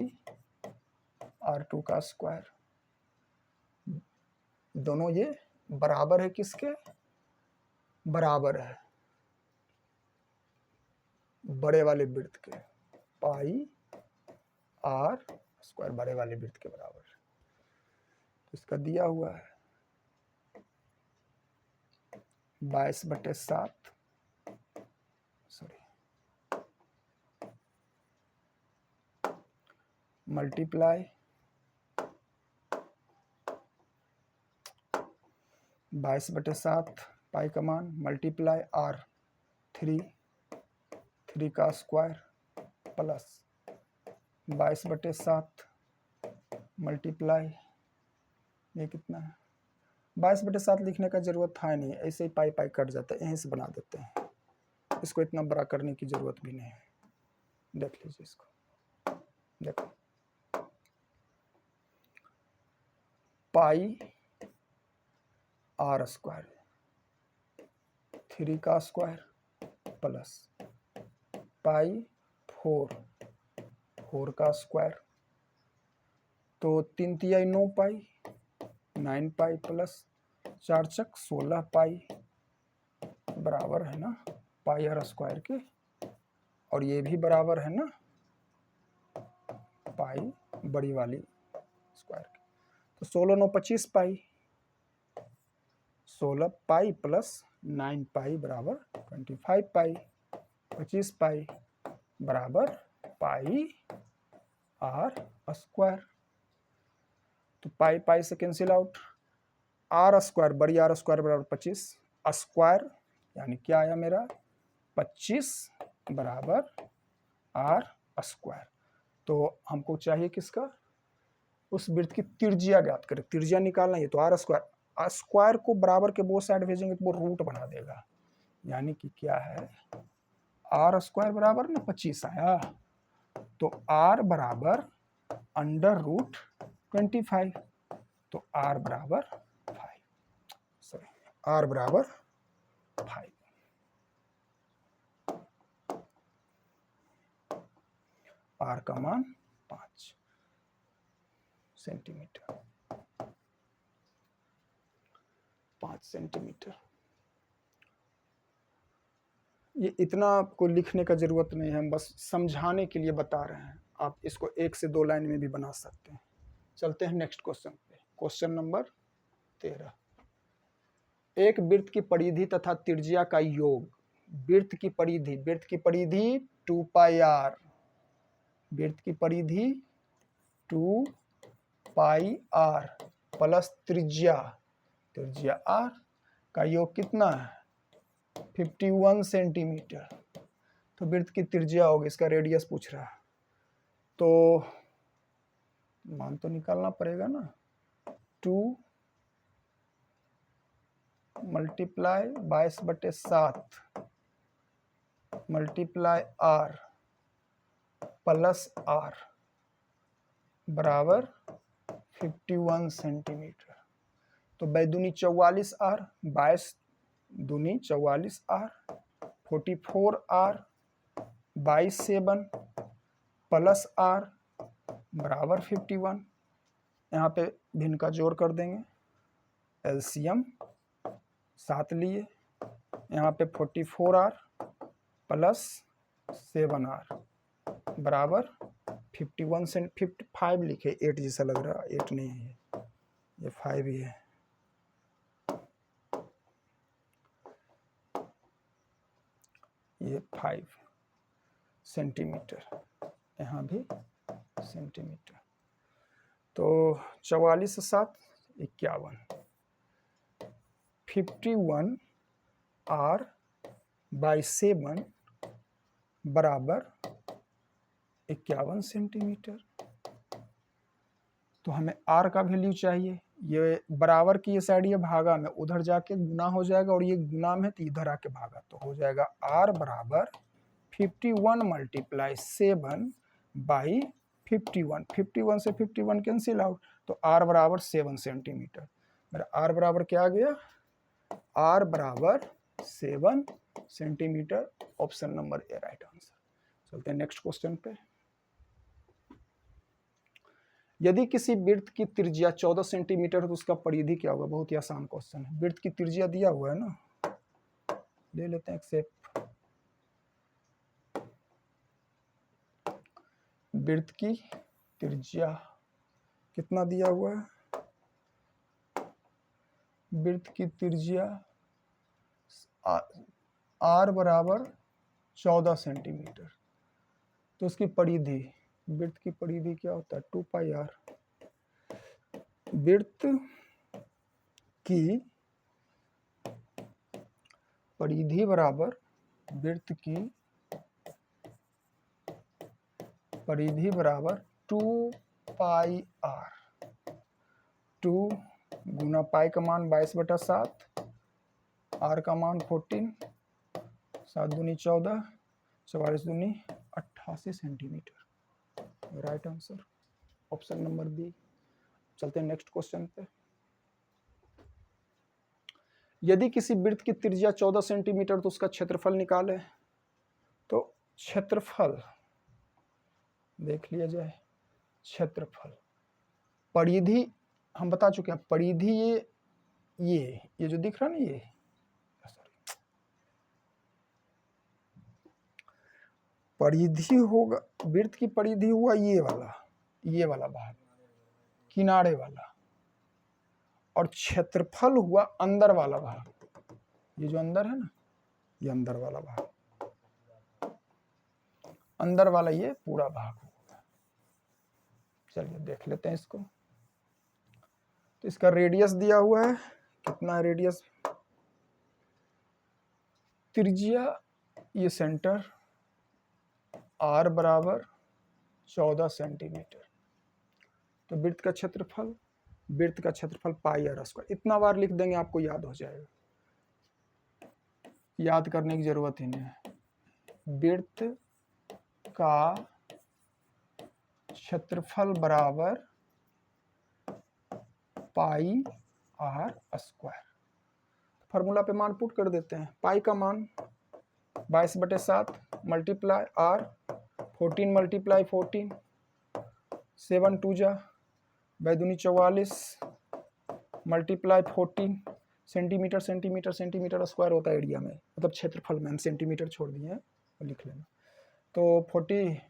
R2 का स्क्वायर, दोनों ये बराबर है किसके बराबर है, बड़े वाले वृत्त के, पाई आर स्क्वायर बड़े वाले वृत्त के बराबर है। तो इसका दिया हुआ है 22/7 मल्टीप्लाई 22/7 पाई का मान मल्टीप्लाई R3 का स्क्वायर प्लस 22/7 मल्टीप्लाई, ये कितना है 22/7 लिखने का जरूरत था नहीं, ऐसे ही पाई पाई कट जाता है, यहीं से बना देते हैं, इसको इतना बड़ा करने की जरूरत भी नहीं है। देख लीजिए इसको, देखो पाई आर स्क्वायर 3 का स्क्वायर प्लस पाई 4 का स्क्वायर, तो 3 तिहाई 9 पाई 9 पाई प्लस 4 चक 16 पाई बराबर है ना पाई आर स्क्वायर के, और ये भी बराबर है ना पाई बड़ी वाली स्क्वायर के। तो 16 9 25 पाई, 16 पाई प्लस 9 पाई बराबर 25 पाई, 25 पाई बराबर पाई आर स्क्वायर। तो पाई पाई से कैंसिल आउट, आर स्क्वायर बड़ी आर स्क्वायर बराबर 25 स्क्वायर, यानी क्या आया मेरा 25 बराबर आर स्क्वायर। तो हमको चाहिए किसका, उस वृत्त की त्रिज्या ज्ञात करें, त्रिज्या निकालना है तो आर स्क्वायर, स्क्वायर को बराबर के वो साइड भेजेंगे तो वो रूट बना देगा, यानी कि क्या है आर स्क्वायर बराबर ना 25 आया, तो आर बराबर अंडर रूट 25, तो आर बराबर 5, आर का मान 5 सेंटीमीटर, 5 सेंटीमीटर। ये इतना आपको लिखने का जरूरत नहीं है, हम बस समझाने के लिए बता रहे हैं, आप इसको 1 से 2 लाइन में भी बना सकते हैं। चलते हैं नेक्स्ट क्वेश्चन पे। Question number 13। एक वृत्त की परिधि तथा त्रिज्या का योग। वृत्त की परिधि 2 पाई आर, वृत्त की परिधि 2 पाई आर प्लस त्रिज्या आर का योग कितना है? 51 सेंटीमीटर। तो वृत्त की त्रिज्या होगी, इसका रेडियस पूछ रहा है, तो मान तो निकालना पड़ेगा ना। 2 multiply 22/7 multiply R plus R बराबर 51 सेंटीमीटर। तो बैदूनी 44 आर, 22 दूनी 44 आर, 44 आर 22/7 प्लस आर बराबर 51। यहाँ पे भिन्न का जोड़ कर देंगे, एलसीएम 7 लिए, यहाँ पे 44 आर प्लस 7 आर बराबर 51 से 55 लिखे, 8 जैसा लग रहा है, 8 नहीं है ये 5 ही है। ये 5 सेंटीमीटर, यहाँ भी सेंटीमीटर। तो 44 से 7 51, 51 आर बाई 7 बराबर 51 सेंटीमीटर। तो हमें आर का वैल्यू चाहिए, ये बराबर की ये साइड ये भागा में, उधर जाके गुना हो जाएगा और ये गुना में तो इधर आके भागा, तो हो जाएगा आर बराबर 51 मल्टीप्लाई 7 बाई 51। 51 से 51 कैंसिल आउट, तो आर बराबर 7 सेंटीमीटर। मेरा आर बराबर क्या आ गया? आर बराबर 7 सेंटीमीटर। ऑप्शन नंबर ए राइट आंसर। चलते हैं नेक्स्ट क्वेश्चन पे। यदि किसी वृत्त की त्रिज्या 14 सेंटीमीटर है तो उसका परिधि क्या होगा? बहुत ही आसान क्वेश्चन है। वृत्त की त्रिज्या दिया हुआ है ना, ले लेते हैं एक्सेप्ट। वृत्त की त्रिज्या कितना दिया हुआ है? वृत्त की त्रिज्या आर बराबर 14 सेंटीमीटर। तो उसकी परिधि, वृत्त की परिधि क्या होता है? 2 पाई आर। वृत्त की परिधि बराबर, वृत्त की परिधि बराबर 2 पाई आर। 2 गुना पाई का मान 22/7, आर का मान 14, 7 दूनी 14, 44 दूनी 88 centimetre. Right answer option number B. चलते हैं नेक्स्ट क्वेश्चन पे। यदि किसी वृत्त की त्रिज्या 14 सेंटीमीटर तो उसका क्षेत्रफल निकाले। तो क्षेत्रफल देख लिया जाए। क्षेत्रफल, परिधि हम बता चुके हैं, परिधि ये जो दिख रहा है ना, ये परिधि होगा, वृत्त की परिधि हुआ ये वाला भाग, किनारे वाला, और क्षेत्रफल हुआ अंदर वाला भाग। ये जो अंदर है ना, ये अंदर वाला भाग, अंदर वाला ये पूरा भाग होगा। चलिए देख लेते हैं इसको। तो इसका रेडियस दिया हुआ है, कितना है रेडियस? त्रिज्या ये सेंटर, आर बराबर 14 सेंटीमीटर। तो वृत्त का क्षेत्रफल, वृत्त का क्षेत्रफल पाई आर स्क्वायर। इतना बार लिख देंगे आपको याद हो जाएगा, याद करने की जरूरत ही नहीं है। वृत्त का क्षेत्रफल बराबर पाई आर स्क्वायर। फॉर्मूला पे मान पुट कर देते हैं। पाई का मान 22/7 मल्टीप्लाई आर 14 मल्टीप्लाई 14, 7 2 जा बैदुनी 44 multiply 14, centimetre centimetre centimetre square होता है एरिया में, मतलब क्षेत्रफल में। हम सेंटीमीटर छोड़ दिए हैं, लिख लेना। तो 40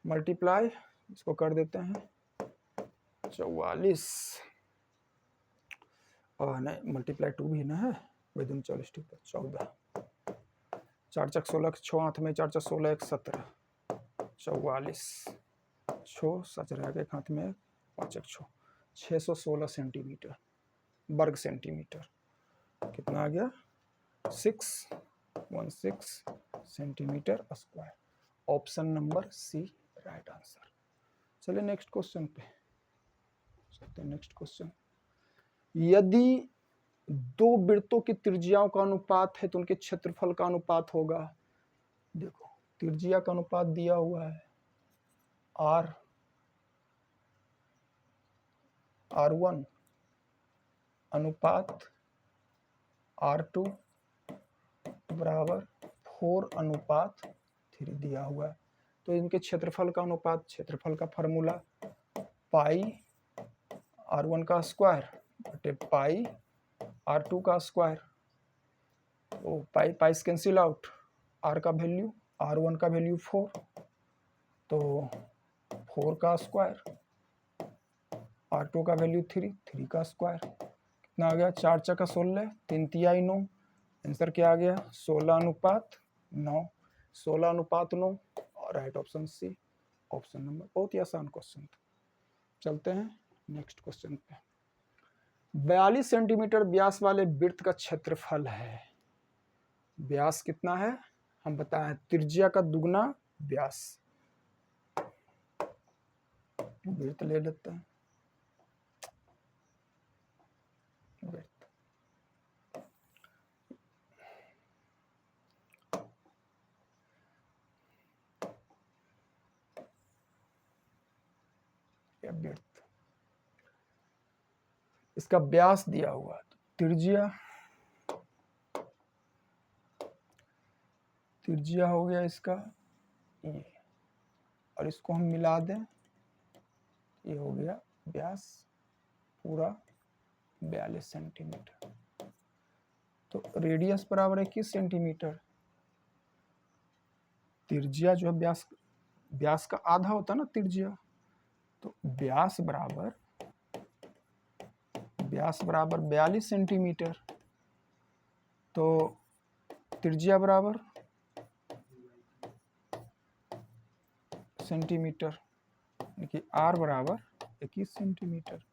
मल्टीप्लाई, इसको कर देते हैं 44 और नहीं मल्टीप्लाई 2 भी ना है, वही दून 40 ठीक है 14, 4 चक 16 6 हाथ में 4 चक 16 1 17 44 6 सच रह गए हाथ में 5 एक 6 616 सेंटीमीटर वर्ग सेंटीमीटर। कितना आ गया 616 centimetre square. Option number C right answer. चलिए नेक्स्ट क्वेश्चन पे चलते हैं। नेक्स्ट क्वेश्चन, यदि दो वृत्तों की त्रिज्याओं का अनुपात है तो उनके क्षेत्रफल का अनुपात होगा। देखो त्रिज्या का अनुपात दिया हुआ है R1 अनुपात R2 बराबर 4:3 दिया हुआ है। तो इनके क्षेत्रफल का अनुपात, क्षेत्रफल का फॉर्मूला पाई R1 का स्क्वायर बटे पाई R2 का स्क्वायर। तो पाई पाई कैंसिल आउट, R का वैल्यू R1 का वैल्यू 4, तो 4 का स्क्वायर, R2 का वैल्यू 3, 3 का स्क्वायर। कितना आ गया 4 चका 16 3 तिहाई 9। आंसर क्या आ गया 16:9, 16:9 और right option C option number. बहुत ही आसान क्वेश्चन था। चलते हैं नेक्स्ट क्वेश्चन पे। 42 सेंटीमीटर व्यास वाले वृत्त का क्षेत्रफल है। व्यास कितना है हम बताएं, त्रिज्या का दुगना व्यास। वृत्त ले लेते हैं, वृत्त या वृत्त, इसका व्यास दिया हुआ है। त्रिज्या हो गया इसका ये, और इसको हम मिला दें, ये हो गया व्यास पूरा 42 सेंटीमीटर। तो रेडियस बराबर 21 सेंटीमीटर। त्रिज्या जो है व्यास का आधा होता है ना त्रिज्या, तो व्यास बराबर 42 सेंटीमीटर। तो त्रिज्या बराबर सेंटीमीटर, यानी R बराबर 21 सेंटीमीटर।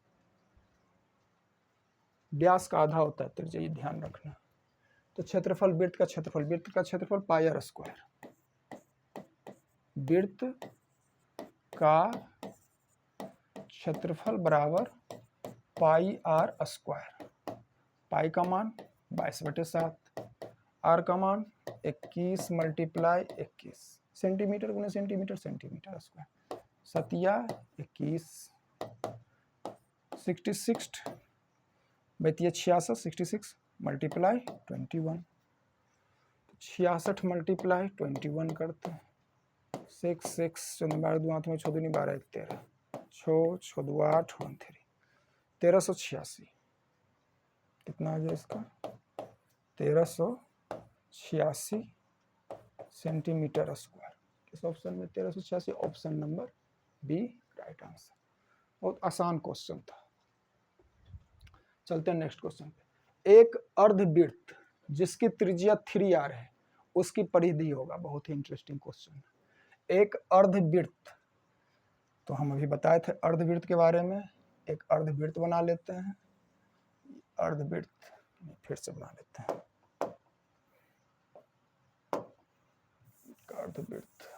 व्यास का आधा होता है त्रिज्या, ये ध्यान रखना। तो क्षेत्रफल वृत्त का क्षेत्रफल पाई R स्क्वायर। वृत्त का क्षेत्रफल बराबर पाई R स्क्वायर। पाई का मान 22/7, R का मान 21 × 21 सेंटीमीटर गुने सेंटीमीटर स्क्वायर। 7 21 66 बतिया 66 66 × 21, 66 × 21 करते हैं। 6 6 12 2 हाथ में 6 दूनी 12 1 13 6 6 2 8 1 3 1386। कितना आ गया इसका 1386 सेंटीमीटर स्क्वायर। किस ऑप्शन में 1386? Option number B right answer. बहुत आसान क्वेश्चन था। चलते हैं नेक्स्ट क्वेश्चन पे। एक अर्धवृत्त जिसकी त्रिज्या 3r है उसकी परिधि होगा। बहुत ही इंटरेस्टिंग क्वेश्चन। एक अर्धवृत्त, तो हम अभी बताए थे अर्धवृत्त के बारे में। एक अर्धवृत्त बना लेते हैं, अर्धवृत्त फिर से बना लेते हैं। अर्धवृत्त,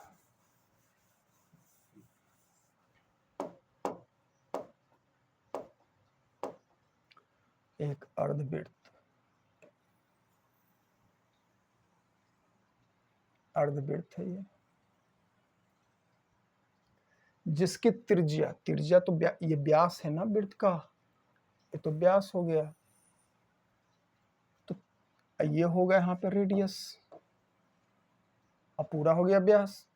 एक अर्धवृत्त, अर्धवृत्त है ये, जिसकी त्रिज्या तो ये व्यास है ना वृत्त का, ये तो व्यास हो गया। तो ये हो गया यहाँ पे रेडियस, अब पूरा हो गया व्यास।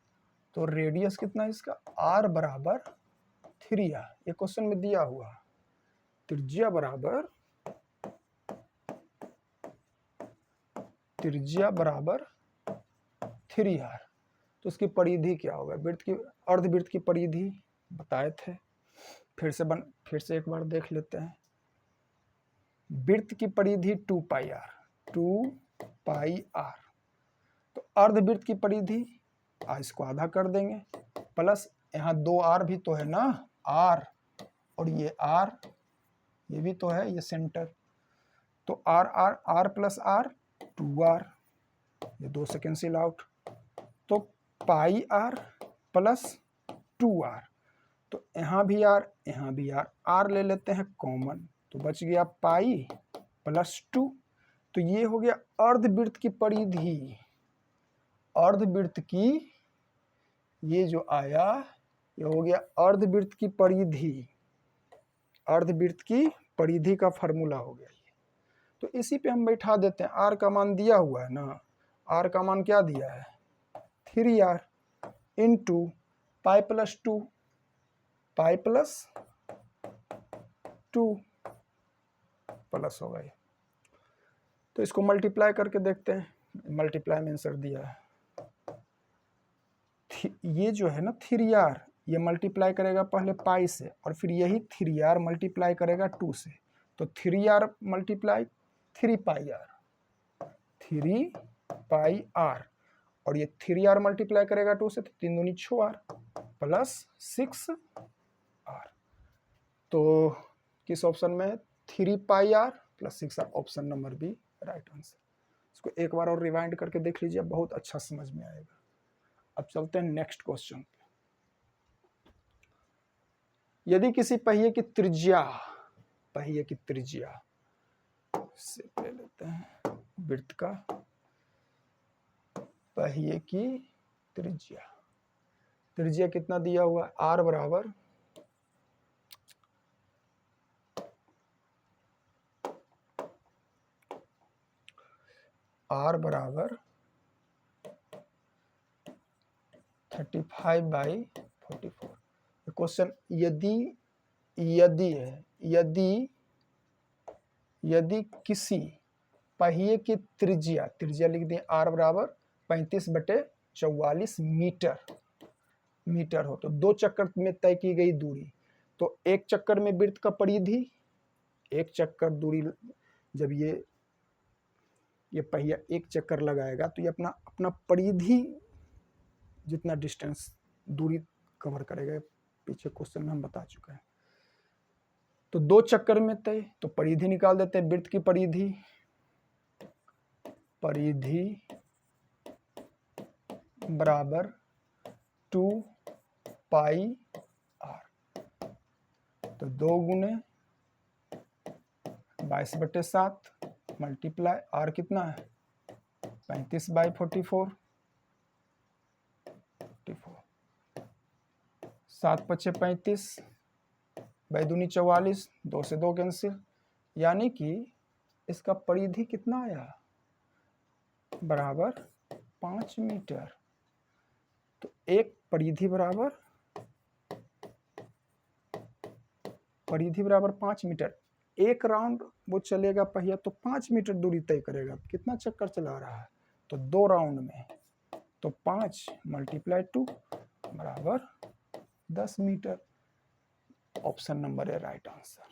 तो रेडियस कितना है इसका R बराबर 3r। ये क्वेश्चन में दिया हुआ। त्रिज्या बराबर 3r। तो उसकी परिधि क्या होगा? वृत्त की, अर्धवृत्त की परिधि बताए थे फिर से एक बार देख लेते हैं। वृत्त की परिधि 2 पाई आर, 2 पाई आर। तो अर्धवृत्त की परिधि इसको आधा कर देंगे, प्लस यहाँ 2 आर भी तो है ना, आर और ये आर, ये भी तो है, ये सेंटर। तो R R R plus R 2 R, ये 2 से कैंसिल आउट। तो पाई आर प्लस 2 आर। तो यहाँ भी आर, आर ले लेते हैं कॉमन, तो बच गया पाई प्लस 2। तो ये हो गया अर्धवृत्त की परिधि। अर्धवृत्त की ये जो आया, ये हो गया अर्धवृत्त की परिधि। अर्धवृत्त की परिधि का फॉर्मूला हो गया ये। तो इसी पे हम बैठा देते हैं। आर का मान दिया हुआ है ना, आर का मान क्या दिया है 3r into pi plus 2, pi plus 2 plus हो गई। तो इसको मल्टीप्लाई करके देखते हैं। मल्टीप्लाई में आंसर दिया है। ये जो है ना 3r, ये मल्टीप्लाई करेगा पहले पाई से और फिर यही 3r मल्टीप्लाई करेगा 2 से। तो 3r multiply 3 pi R, 3 pi R, और ये 3r मल्टीप्लाई करेगा 2 से, तो 3 दूनी 6r प्लस 6r। तो किस ऑप्शन में 3 pi R plus 6r, option number B right answer. इसको एक बार और रिवाइंड करके देख लीजिए, बहुत अच्छा समझ में आएगा। अब चलते हैं नेक्स्ट क्वेश्चन पे। यदि किसी पहिए की त्रिज्या से ले लेते हैं वृत्त का, पहिए की त्रिज्या कितना दिया हुआ है, r बराबर r बराबर 35/44। क्वेश्चन यदि किसी पहिए की त्रिज्या लिख दें r बराबर 35/44 मीटर हो, तो 2 चक्कर में तय की गई दूरी। तो एक चक्कर में वृत्त का परिधि, एक चक्कर दूरी, जब ये पहिया एक चक्कर लगाएगा तो ये अपना परिधि जितना डिस्टेंस दूरी कवर करेगा, पीछे क्वेश्चन में हम बता चुके हैं। तो 2 चक्कर में तय, तो परिधि निकाल देते हैं। वृत्त की परिधि बराबर 2 पाई आर। तो 2 गुने 22/7 मल्टीप्लाई आर कितना है 35/44, 7 × 5 = 35, 2 × 44, 2 से 2 कैंसिल, यानी कि इसका परिधि कितना आया बराबर 5 मीटर। तो एक परिधि बराबर 5 मीटर। एक राउंड वो चलेगा पहिया तो 5 मीटर दूरी तय करेगा। कितना चक्कर चला रहा है, तो 2 राउंड में, तो 5 × 2 बराबर 10 मीटर। ऑप्शन नंबर है राइट आंसर।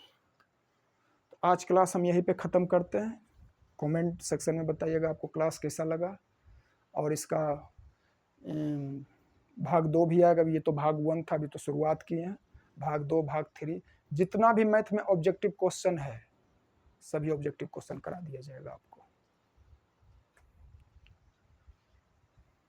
तो आज क्लास हम यहीं पे ख़त्म करते हैं। कमेंट सेक्शन में बताइएगा आपको क्लास कैसा लगा, और इसका भाग 2 भी आएगा। अभी ये तो भाग 1 था, अभी तो शुरुआत किए हैं। भाग 2, भाग 3, जितना भी मैथ में ऑब्जेक्टिव क्वेश्चन है, सभी ऑब्जेक्टिव क्वेश्चन करा दिया जाएगा आपको।